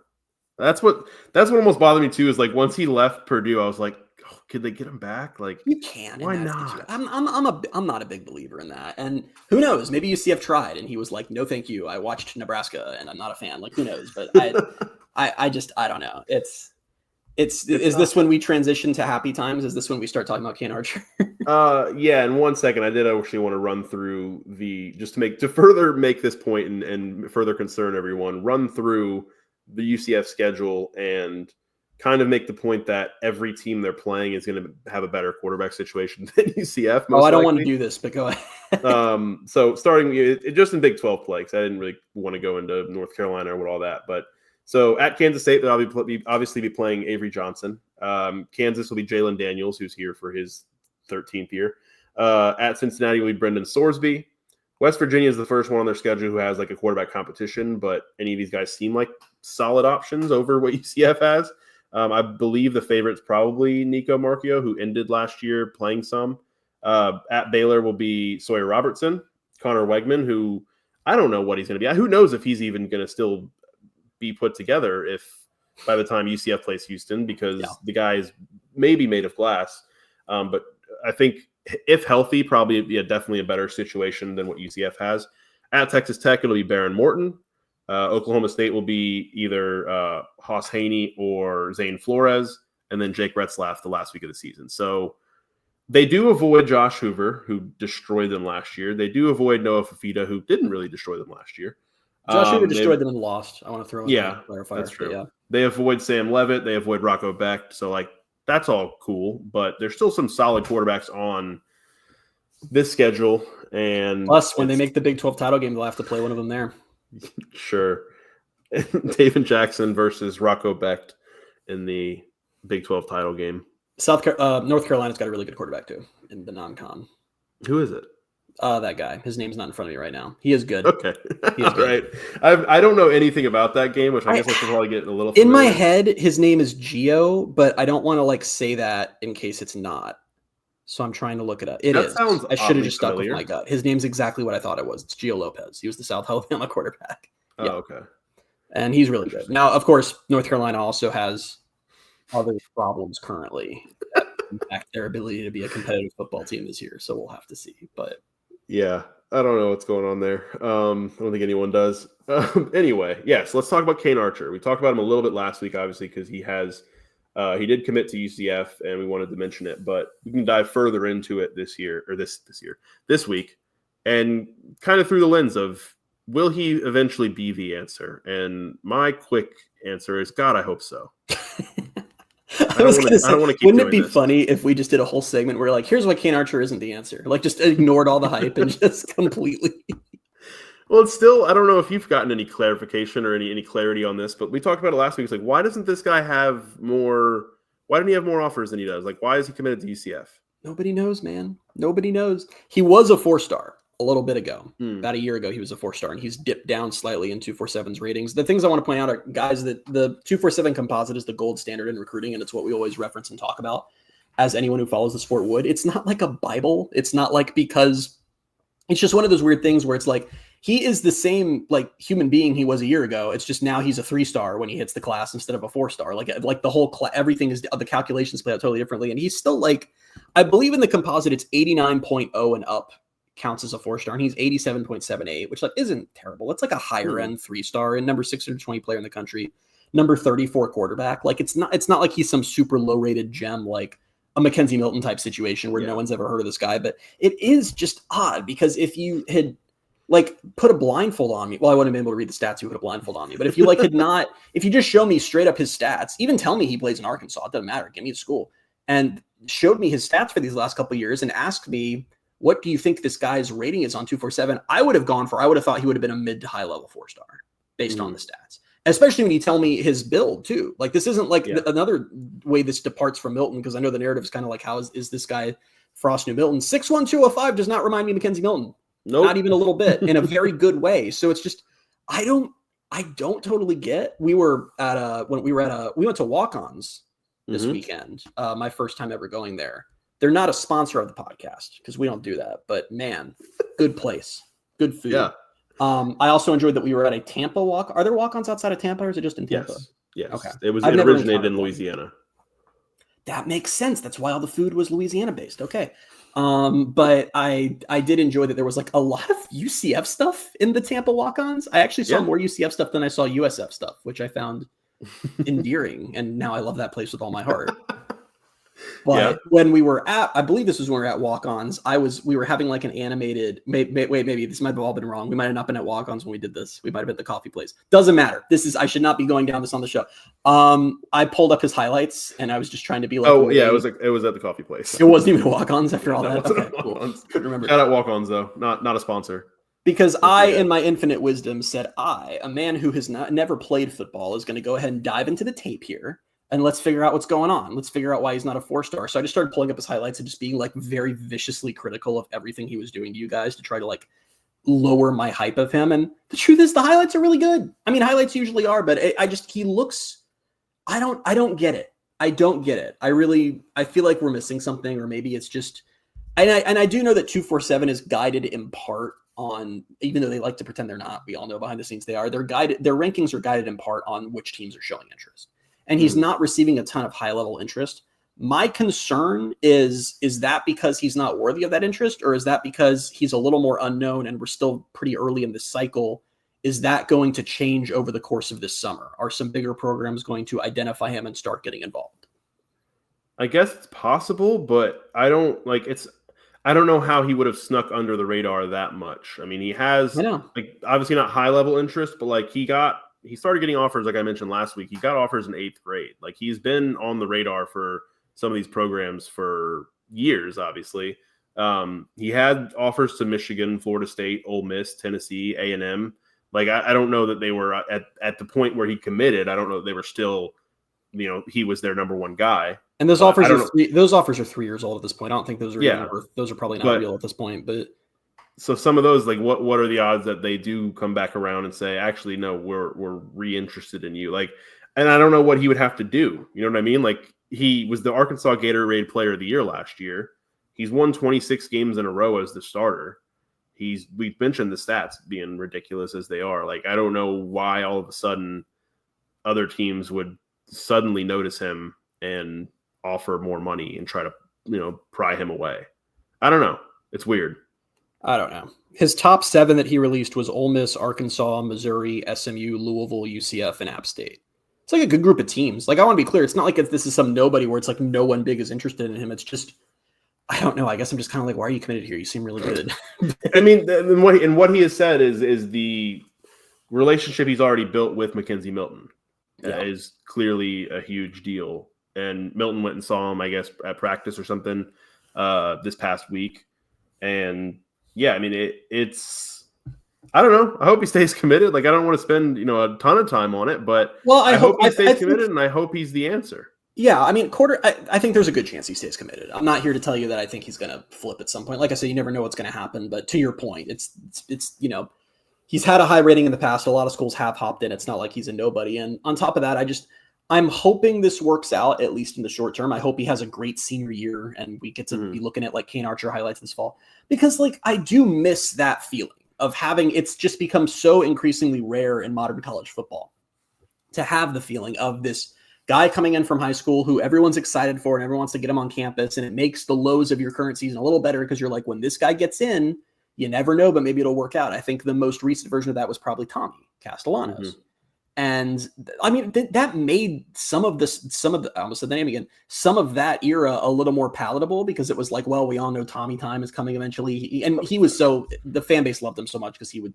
that's what almost bothered me too. Is like once he left Purdue, I was like, oh could they get him back? Like, you can. Why not? I'm not a big believer in that. And who knows? Maybe UCF tried, and he was like, "No, thank you. I watched Nebraska, and I'm not a fan." Like, who knows? But I don't know. Is this when we transition to happy times? Is this when we start talking about Kane Archer? Yeah. In 1 second, I did actually want to run through to further make this point and further concern everyone. Run through the UCF schedule and kind of make the point that every team they're playing is going to have a better quarterback situation than UCF. I don't want to do this, but go ahead. So starting just in Big 12 play, because I didn't really want to go into North Carolina or all that, but. So at Kansas State, they'll obviously be playing Avery Johnson. Kansas will be Jalen Daniels, who's here for his 13th year. At Cincinnati will be Brendan Sorsby. West Virginia is the first one on their schedule who has like a quarterback competition, but any of these guys seem like solid options over what UCF has. I believe the favorite's probably Nico Marchio, who ended last year playing some. At Baylor will be Sawyer Robertson, Connor Wegman, who I don't know what he's going to be. Who knows if he's even going to still be put together if by the time UCF plays Houston, because the guy is maybe made of glass. But I think if healthy, probably definitely a better situation than what UCF has. At Texas Tech, it'll be Baron Morton. Oklahoma State will be either Haas Haney or Zane Flores, and then Jake Retzlaff the last week of the season. So they do avoid Josh Hoover, who destroyed them last year. They do avoid Noah Fafita, who didn't really destroy them last year. Josh Hoover destroyed them and lost. I want to throw in a clarifier. That's true. Yeah. They avoid Sam Levitt. They avoid Rocco Becht. So, like, that's all cool. But there's still some solid quarterbacks on this schedule. And plus, when they make the Big 12 title game, they'll have to play one of them there. Sure. David Jackson versus Rocco Becht in the Big 12 title game. North Carolina's got a really good quarterback, too, in the non-con. Who is it? That guy. His name's not in front of me right now. He is good. Okay. He is good. Right. I don't know anything about that game, which I guess I should probably get a little familiar. In my head, his name is Gio, but I don't want to say that in case it's not. So I'm trying to look it up. I should have just stuck with my gut. His name's exactly what I thought it was. It's Gio Lopez. He was the South Alabama quarterback. Oh, okay. And he's really good. Now, of course, North Carolina also has other problems currently that impact their ability to be a competitive football team this year. So we'll have to see. But yeah, I don't know what's going on there. I don't think anyone does. Anyway, yes, let's talk about Kane Archer. We talked about him a little bit last week, obviously, because he did commit to UCF, and we wanted to mention it. But we can dive further into it this week, and kind of through the lens of, will he eventually be the answer? And my quick answer is, God, I hope so. I was going to say, wouldn't it be funny if we just did a whole segment where here's why Kane Archer isn't the answer? Just ignored all the hype and just completely. Well, it's still, I don't know if you've gotten any clarification or any clarity on this, but we talked about it last week. It's why doesn't this guy have more? Why didn't he have more offers than he does? Why is he committed to UCF? Nobody knows, man. Nobody knows. He was a 4-star a little bit ago. About a year ago, he was a 4-star, and he's dipped down slightly in 247's ratings. The things I want to point out are, guys, that the 247 composite is the gold standard in recruiting, and it's what we always reference and talk about, as anyone who follows the sport would. It's not like a Bible. It's not because it's just one of those weird things where it's he is the same human being he was a year ago. It's just now he's a 3-star when he hits the class instead of a 4-star. The whole everything is, the calculations play out totally differently, and he's still I believe in the composite it's 89.0 and up counts as a 4-star, and he's 87.78, which isn't terrible. It's a higher end 3-star and number 620 player in the country, number 34 quarterback. It's not like he's some super low rated gem like a Mackenzie Milton type situation where no one's ever heard of this guy. But it is just odd, because if you had put a blindfold on me, well, I wouldn't have been able to read the stats. You put a blindfold on me, but if you if you just show me straight up his stats, even tell me he plays in Arkansas, it doesn't matter. Give me the school, and showed me his stats for these last couple of years and asked me, what do you think this guy's rating is on 247? I would have thought he would have been a mid to high level 4-star based on the stats, especially when you tell me his build too. This isn't another way this departs from Milton, because I know the narrative is kind of how is this guy Frost New Milton? 6'1", 205 does not remind me of Mackenzie Milton. Nope. Not even a little bit, in a very good way. So it's just, I don't totally get. We went to Walk-Ons this weekend. My first time ever going there. They're not a sponsor of the podcast because we don't do that, but man, good place, good food. Yeah. I also enjoyed that we were at a Tampa walk. Are there walk-ons outside of Tampa, or is it just in Tampa? Yes. Okay. It originated in Louisiana. that makes sense. That's why all the food was Louisiana based. Okay. But I did enjoy that there was like a lot of UCF stuff in the Tampa walk-ons. I actually saw more UCF stuff than I saw USF stuff, which I found endearing. And now I love that place with all my heart. But when we were I believe this was when we were at walk-ons, we were having like an animated, maybe this might have all been wrong. We might have not been at walk-ons when we did this. We might have been at the coffee place. Doesn't matter. I should not be going down this on the show. I pulled up his highlights and I was just trying to be like, it was at the coffee place. It wasn't even walk-ons after all that. Okay, cool. Couldn't remember. Shout out walk-ons though. Not a sponsor. Because I, in my infinite wisdom, said a man who has never played football, is going to go ahead and dive into the tape here. And let's figure out what's going on. Let's figure out why he's not a 4-star. So I just started pulling up his highlights and just being like very viciously critical of everything he was doing to you guys to try to like lower my hype of him. And the truth is the highlights are really good. I mean, highlights usually are, but he looks, I don't get it. I don't get it. I feel like we're missing something, or maybe it's just, and I do know that 247 is guided in part on, even though they like to pretend they're not, we all know behind the scenes they are, their rankings are guided in part on which teams are showing interest. And he's not receiving a ton of high-level interest. My concern is that because he's not worthy of that interest, or is that because he's a little more unknown and we're still pretty early in this cycle? Is that going to change over the course of this summer? Are some bigger programs going to identify him and start getting involved? I guess it's possible, but I don't know how he would have snuck under the radar that much. I mean, he has like obviously not high-level interest, but like he started getting offers, like I mentioned last week. He got offers in 8th grade. Like he's been on the radar for some of these programs for years, obviously. He had offers to Michigan, Florida State, Ole Miss, Tennessee, A&M. Like I don't know that they were at the point where he committed. I don't know that they were still, he was their number one guy. And those offers are 3 years old at this point. I don't think those are probably not real at this point, but. So some of those, like, what are the odds that they do come back around and say, actually, no, we're re-interested in you? Like, and I don't know what he would have to do. You know what I mean? Like, he was the Arkansas Gatorade Player of the Year last year. He's won 26 games in a row as the starter. We've mentioned the stats being ridiculous as they are. Like, I don't know why all of a sudden other teams would suddenly notice him and offer more money and try to, pry him away. I don't know. It's weird. I don't know. His top 7 that he released was Ole Miss, Arkansas, Missouri, SMU, Louisville, UCF, and App State. It's like a good group of teams. Like, I want to be clear. It's not like this is some nobody where it's like no one big is interested in him. It's just, I don't know. I guess I'm just kind of like, why are you committed here? You seem really good. I mean, what he has said is the relationship he's already built with Mackenzie Milton is clearly a huge deal. And Milton went and saw him, I guess, at practice or something this past week. And yeah, I mean, it's I don't know. I hope he stays committed. Like, I don't want to spend, a ton of time on it, but I hope he stays committed, and I hope he's the answer. Yeah, I mean, I think there's a good chance he stays committed. I'm not here to tell you that I think he's going to flip at some point. Like I said, you never know what's going to happen, but to your point, it's he's had a high rating in the past. A lot of schools have hopped in. It's not like he's a nobody. And on top of that, I'm hoping this works out, at least in the short term. I hope he has a great senior year and we get to be looking at like Kane Archer highlights this fall, because like I do miss that feeling of having, it's just become so increasingly rare in modern college football to have the feeling of this guy coming in from high school who everyone's excited for and everyone wants to get him on campus. And it makes the lows of your current season a little better because you're like, when this guy gets in, you never know, but maybe it'll work out. I think the most recent version of that was probably Tommy Castellanos. And I mean, that made some of the, I almost said the name again, some of that era a little more palatable because it was like, well, we all know Tommy time is coming eventually. And he was the fan base loved him so much because he would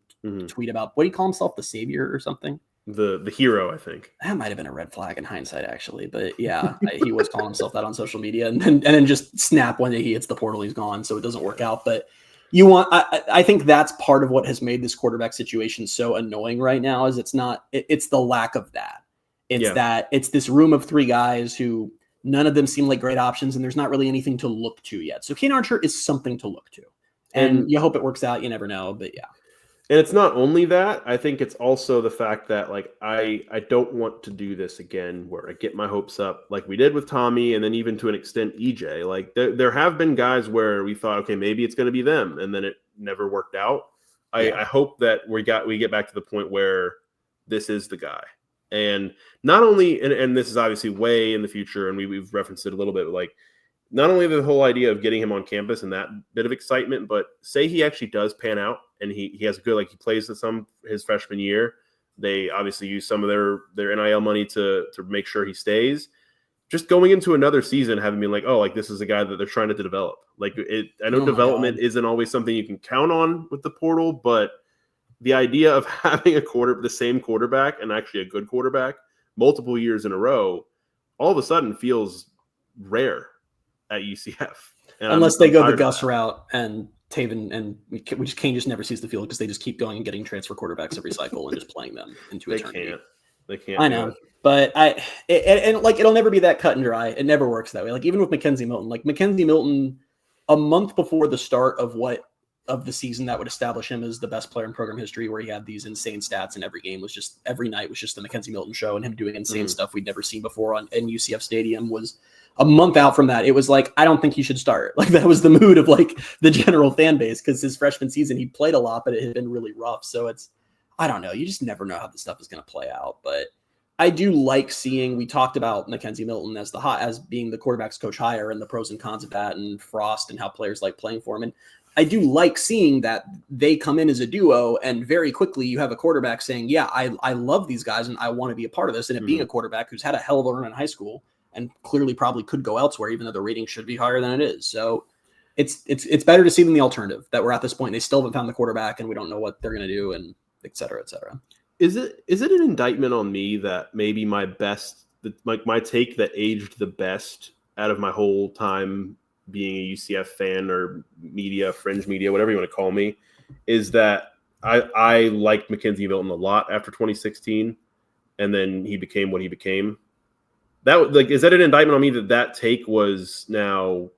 tweet about, what do you call himself? The savior or something? The hero, I think. That might've been a red flag in hindsight, actually. But yeah, he was calling himself that on social media and then just snap one day he hits the portal, he's gone. So it doesn't work out. But I think that's part of what has made this quarterback situation so annoying right now is it's the lack of that. It's this room of 3 guys who none of them seem like great options and there's not really anything to look to yet. So Kane Archer is something to look to and you hope it works out. You never know, but yeah. And it's not only that. I think it's also the fact that like I don't want to do this again where I get my hopes up like we did with Tommy and then even to an extent EJ. Like there have been guys where we thought, okay, maybe it's going to be them, and then it never worked out. I hope that we get back to the point where this is the guy. And not only, and this is obviously way in the future, and we've referenced it a little bit, but like not only the whole idea of getting him on campus and that bit of excitement, but say he actually does pan out and he has a good, like he plays his freshman year. They obviously use some of their NIL money to make sure he stays. Just going into another season, having been like, oh, like this is a guy that they're trying to develop. Like I know development isn't always something you can count on with the portal, but the idea of having the same quarterback and actually a good quarterback multiple years in a row, all of a sudden feels rare at UCF. And unless they go the Gus route and Taven and Kane just never sees the field because they just keep going and getting transfer quarterbacks every cycle and just playing them into eternity. They can't. I know, but it'll never be that cut and dry. It never works that way. Like even with Mackenzie Milton, a month before the start of the season that would establish him as the best player in program history, where he had these insane stats and every night was just the Mackenzie Milton show and him doing insane stuff we'd never seen before in UCF Stadium. Was a month out from that. It was like, I don't think he should start. Like that was the mood of like the general fan base, because his freshman season he played a lot, but it had been really rough. So I don't know. You just never know how this stuff is going to play out. But I do like seeing, we talked about Mackenzie Milton as being the quarterback's coach hire and the pros and cons of that, and Frost and how players like playing for him. And I do like seeing that they come in as a duo and very quickly you have a quarterback saying, yeah, I love these guys and I want to be a part of this. And it being a quarterback who's had a hell of a run in high school and clearly probably could go elsewhere, even though the rating should be higher than it is. So it's better to see than the alternative, that we're at this point and they still haven't found the quarterback and we don't know what they're going to do, and et cetera, et cetera. Is it an indictment on me that maybe my take that aged the best out of my whole time being a UCF fan or fringe media, whatever you want to call me, is that I liked Mackenzie Milton a lot after 2016, and then he became what he became. Is that an indictment on me that take was now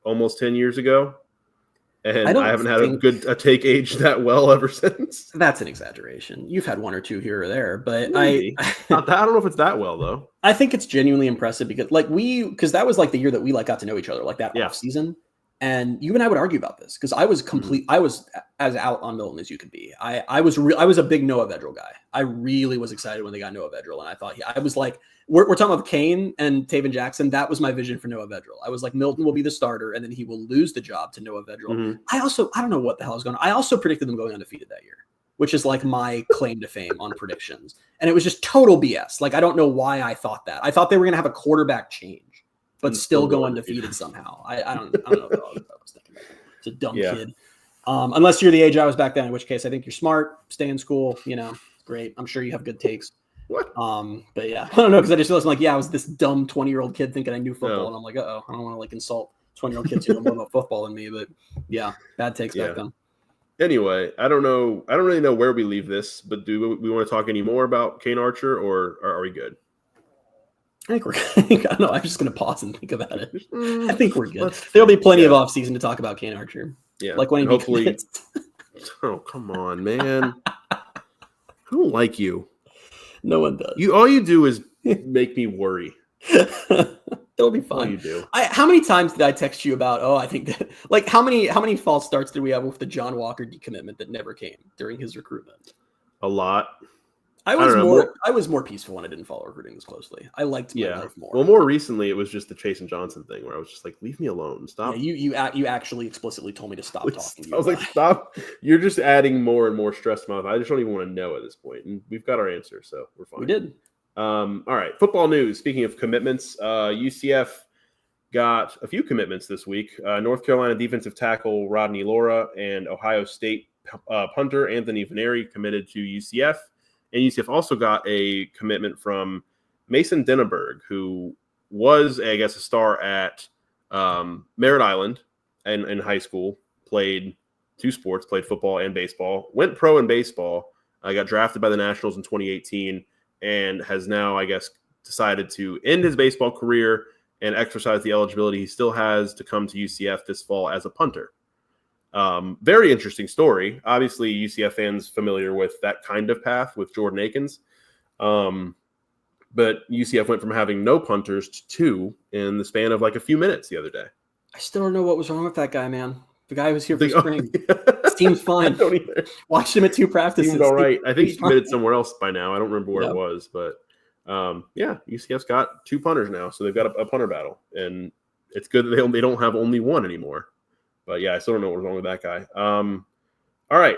almost 10 years ago? And I haven't had a take age that well ever since. That's an exaggeration. You've had one or two here or there, but maybe. I don't know if it's that well though. I think it's genuinely impressive because that was like the year that we got to know each other, like that off season. And you and I would argue about this because I was I was as out on Milton as you could be. I was a big Noah Vedral guy. I really was excited when they got Noah Vedral, and I thought I was like, we're talking about Kane and Taven Jackson. That was my vision for Noah Vedral. I was like, Milton will be the starter, and then he will lose the job to Noah Vedral. Mm-hmm. I don't know what the hell is going on. I also predicted them going undefeated that year, which is like my claim to fame on predictions, and it was just total BS. Like I don't know why I thought that. I thought they were going to have a quarterback change, but still go undefeated somehow. I don't know what I was thinking about. It's a dumb kid. Unless you're the age I was back then, in which case I think you're smart, stay in school, great. I'm sure you have good takes. What? But yeah, I don't know, because I just feel like, I was this dumb 20-year-old kid thinking I knew football, and I'm like, I don't want to insult 20-year-old kids who know more about football than me, but yeah, bad takes back then. Anyway, I don't really know where we leave this, but do we want to talk any more about Kane Archer, or are we good? I don't know. I'm just going to pause and think about it. I think we're good. There'll be plenty of off-season to talk about Kane Archer. Yeah. Like when he hopefully. Oh, come on, man. I don't like you. No one does. All you do is make me worry. It'll be fun. All you do. How many times did I text you about, I think that, like, how many false starts did we have with the John Walker decommitment that never came during his recruitment? A lot. I was more peaceful when I didn't follow recruiting this closely. I liked my life more. Well, more recently, it was just the Chase and Johnson thing where I was just like, leave me alone. Stop. Yeah, you actually explicitly told me to stop talking to you. I was like, stop. You're just adding more and more stress to my life. I just don't even want to know at this point. And we've got our answer, so we're fine. We did. All right. Football news. Speaking of commitments, UCF got a few commitments this week. North Carolina defensive tackle Rodney Laura and Ohio State punter Anthony Veneri committed to UCF. And UCF also got a commitment from Mason Denneberg, who was, I guess, a star at Merritt Island in high school, played two sports, played football and baseball, went pro in baseball, got drafted by the Nationals in 2018, and has now, I guess, decided to end his baseball career and exercise the eligibility he still has to come to UCF this fall as a punter. Very interesting story. Obviously, UCF fans familiar with that kind of path with Jordan Akins. But UCF went from having no punters to two in the span of like a few minutes the other day. I still don't know what was wrong with that guy, man. The guy was here for spring. Seems fine. I don't either. Watched him at 2 practices. Seemed all right. I think he committed somewhere else by now. I don't remember where it was, but UCF's got 2 punters now, so they've got a punter battle, and it's good that they don't have only one anymore. But yeah, I still don't know what's wrong with that guy. All right,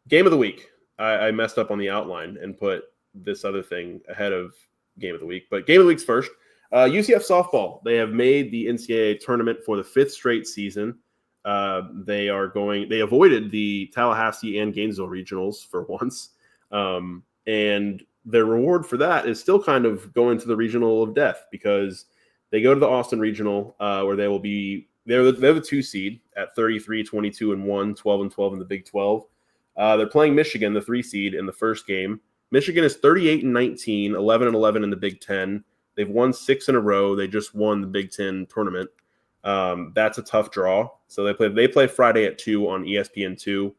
game of the week. I messed up on the outline and put this other thing ahead of game of the week, but game of the week's first. UCF softball. They have made the NCAA tournament for the 5th straight season. They avoided the Tallahassee and Gainesville regionals for once. And their reward for that is still kind of going to the regional of death, because they go to the Austin regional, where they're the 2 seed at 33, 22 and 1, 12 and 12 in the Big 12. They're playing Michigan, the 3 seed, in the first game. Michigan is 38 and 19, 11 and 11 in the Big 10. They've won 6 in a row. They just won the Big 10 tournament. That's a tough draw. So they play Friday at 2 on ESPN2.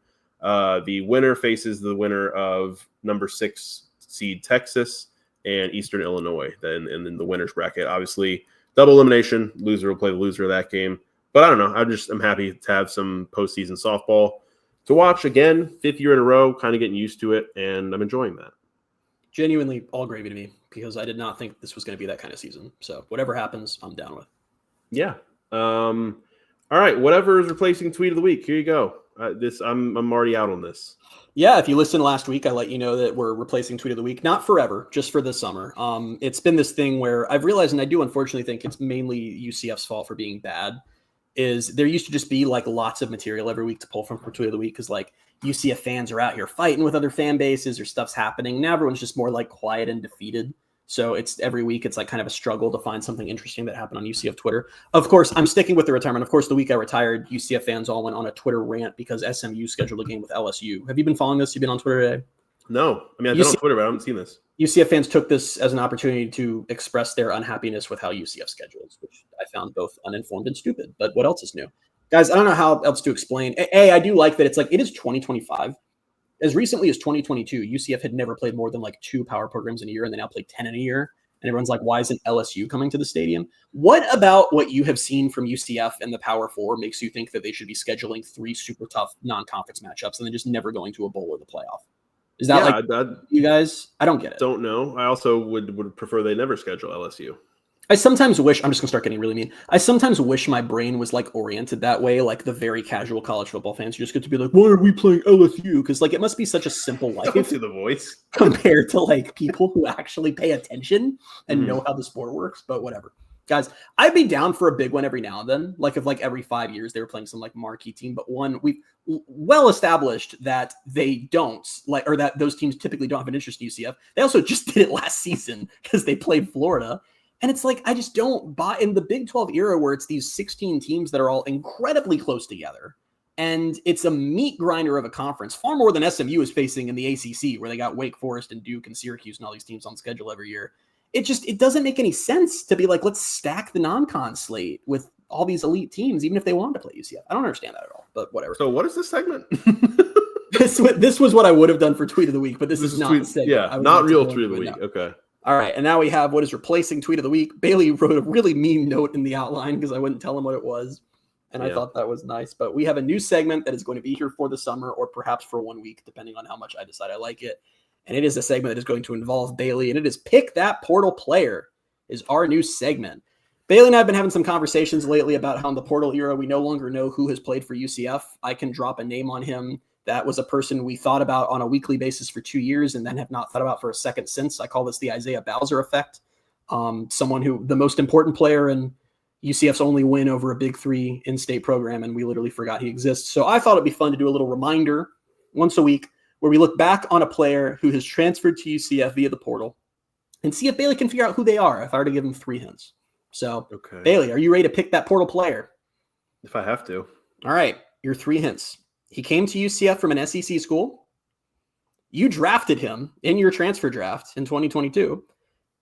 The winner faces the winner of number 6 seed Texas and Eastern Illinois. And then the winner's bracket, obviously double elimination. Loser will play the loser of that game. But I don't know. I'm happy to have some postseason softball to watch again. 5th year in a row, kind of getting used to it, and I'm enjoying that. Genuinely all gravy to me, because I did not think this was going to be that kind of season. So whatever happens, I'm down with. Yeah. All right. Whatever is replacing tweet of the week. Here you go. I'm already out on this. Yeah. If you listened last week, I let you know that we're replacing tweet of the week, not forever, just for this summer. It's been this thing where I've realized, and I do unfortunately think it's mainly UCF's fault for being bad, is there used to just be like lots of material every week to pull from for tweet of the week, because like UCF fans are out here fighting with other fan bases or stuff's happening. Now everyone's just more like quiet and defeated. So it's every week it's like kind of a struggle to find something interesting that happened on UCF Twitter. Of course, I'm sticking with the retirement. Of course, the week I retired, UCF fans all went on a Twitter rant because SMU scheduled a game with LSU. Have you been following this? You've been on Twitter today? No. I mean, I've been on Twitter, but I haven't seen this. UCF fans took this as an opportunity to express their unhappiness with how UCF schedules, which I found both uninformed and stupid. But what else is new? Guys, I don't know how else to explain. I do like that it's like it is 2025. As recently as 2022, UCF had never played more than like 2 power programs in a year, and they now play 10 in a year. And everyone's like, why isn't LSU coming to the stadium? What about what you have seen from UCF and the Power 4 makes you think that they should be scheduling 3 super tough non-conference matchups and then just never going to a bowl or the playoff? Is that you guys? I don't get it. Don't know. I also would prefer they never schedule LSU. I sometimes wish, I'm just gonna start getting really mean. I sometimes wish my brain was like oriented that way, like the very casual college football fans who just get to be like, why are we playing LSU? Because like it must be such a simple life. Don't do the voice. Compared to like people who actually pay attention and know how the sport works, but whatever. Guys, I'd be down for a big one every now and then. Like if like every 5 years they were playing some like marquee team, but one we've well established that they don't like, or that those teams typically don't have an interest in UCF. They also just did it last season because they played Florida. And it's like, I just don't buy in the Big 12 era where it's these 16 teams that are all incredibly close together. And it's a meat grinder of a conference, far more than SMU is facing in the ACC, where they got Wake Forest and Duke and Syracuse and all these teams on schedule every year. It doesn't make any sense to be like, let's stack the non-con slate with all these elite teams, even if they want to play UCF. I don't understand that at all, but whatever. So what is this segment? This was what I would have done for Tweet of the Week, but this is not the segment. Yeah, not real Tweet of the Week. Okay. All right, and now we have what is replacing Tweet of the Week. Bailey wrote a really mean note in the outline because I wouldn't tell him what it was, and I thought that was nice. But we have a new segment that is going to be here for the summer or perhaps for 1 week, depending on how much I decide I like it. And it is a segment that is going to involve Bailey, and it is Pick That Portal Player is our new segment. Bailey and I have been having some conversations lately about how in the portal era, we no longer know who has played for UCF. I can drop a name on him. That was a person we thought about on a weekly basis for 2 years and then have not thought about for a second since. I call this the Isaiah Bowser effect. Someone who, the most important player in UCF's only win over a Big 3 in-state program, and we literally forgot he exists. So I thought it'd be fun to do a little reminder once a week where we look back on a player who has transferred to UCF via the portal and see if Bailey can figure out who they are if I were to give him 3 hints. So, okay. Bailey, are you ready to pick that portal player? If I have to. All right, your 3 hints. He came to UCF from an SEC school. You drafted him in your transfer draft in 2022.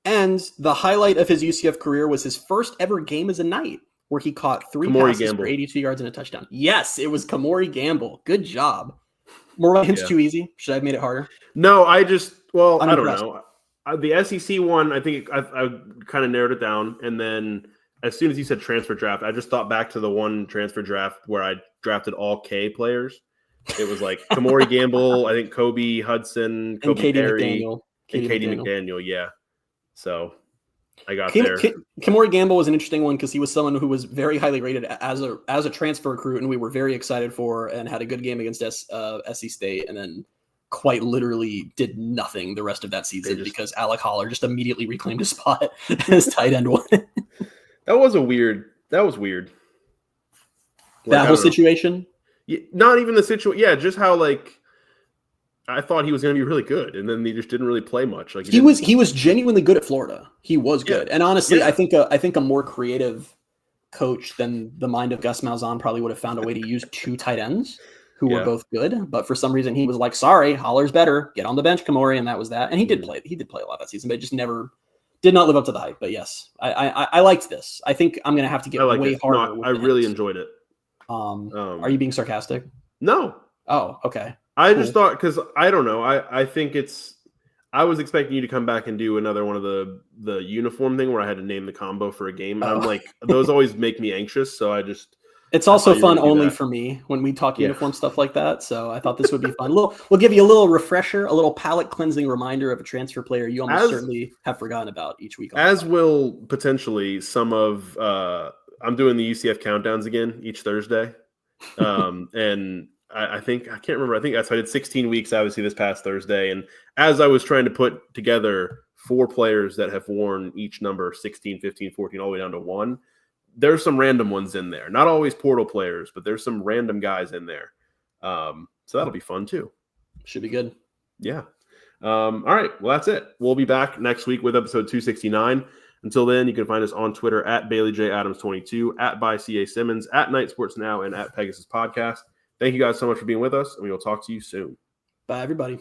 And the highlight of his UCF career was his first ever game as a Knight, where he caught 3 passes for 82 yards and a touchdown. Yes, it was Kamori Gamble. Good job. More hints too easy? Should I have made it harder? No, I don't know. The SEC one, I think I kind of narrowed it down. And then as soon as you said transfer draft, I just thought back to the one transfer draft where I drafted all K players. It was like Kamori Gamble, I think Kobe Hudson, Kobe Katie Perry, McDaniel. and Katie McDaniel. Yeah. So I got there. Kamori Gamble was an interesting one because he was someone who was very highly rated as a transfer recruit, and we were very excited for, and had a good game against SC State, and then quite literally did nothing the rest of that season because Alec Holler just immediately reclaimed his spot as tight end one. That was weird. Like, that whole situation? Not even the situation. Yeah, just how like I thought he was going to be really good, and then he just didn't really play much. Like he was genuinely good at Florida. He was good, and honestly, I think a more creative coach than the mind of Gus Malzahn probably would have found a way to use two tight ends who were both good. But for some reason, he was like, "Sorry, Holler's better. Get on the bench, Kamori," and that was that. And he did play. He did play a lot that season, but it just did not live up to the hype. But yes, I liked this. I think I'm going to have to get way harder. No, I really enjoyed it. Are you being sarcastic? No. Oh, okay. I just thought, because I don't know. I think I was expecting you to come back and do another one of the uniform thing where I had to name the combo for a game. And I'm like, those always make me anxious. So it's also fun only for me when we talk uniform stuff like that. So I thought this would be fun. We'll give you a little refresher, a little palate cleansing reminder of a transfer player you almost certainly have forgotten about each week. As will potentially some of, I'm doing the UCF countdowns again each Thursday. And I think, I can't remember. I think I did 16 weeks, obviously, this past Thursday. And as I was trying to put together 4 players that have worn each number 16, 15, 14, all the way down to 1, there's some random ones in there. Not always portal players, but there's some random guys in there. So that'll be fun too. Should be good. Yeah. All right. Well, that's it. We'll be back next week with episode 269. Until then, you can find us on Twitter at BaileyJAdams22, at @ByCA Simmons, at Night Sports Now, and at Pegasus Podcast. Thank you guys so much for being with us, and we will talk to you soon. Bye, everybody.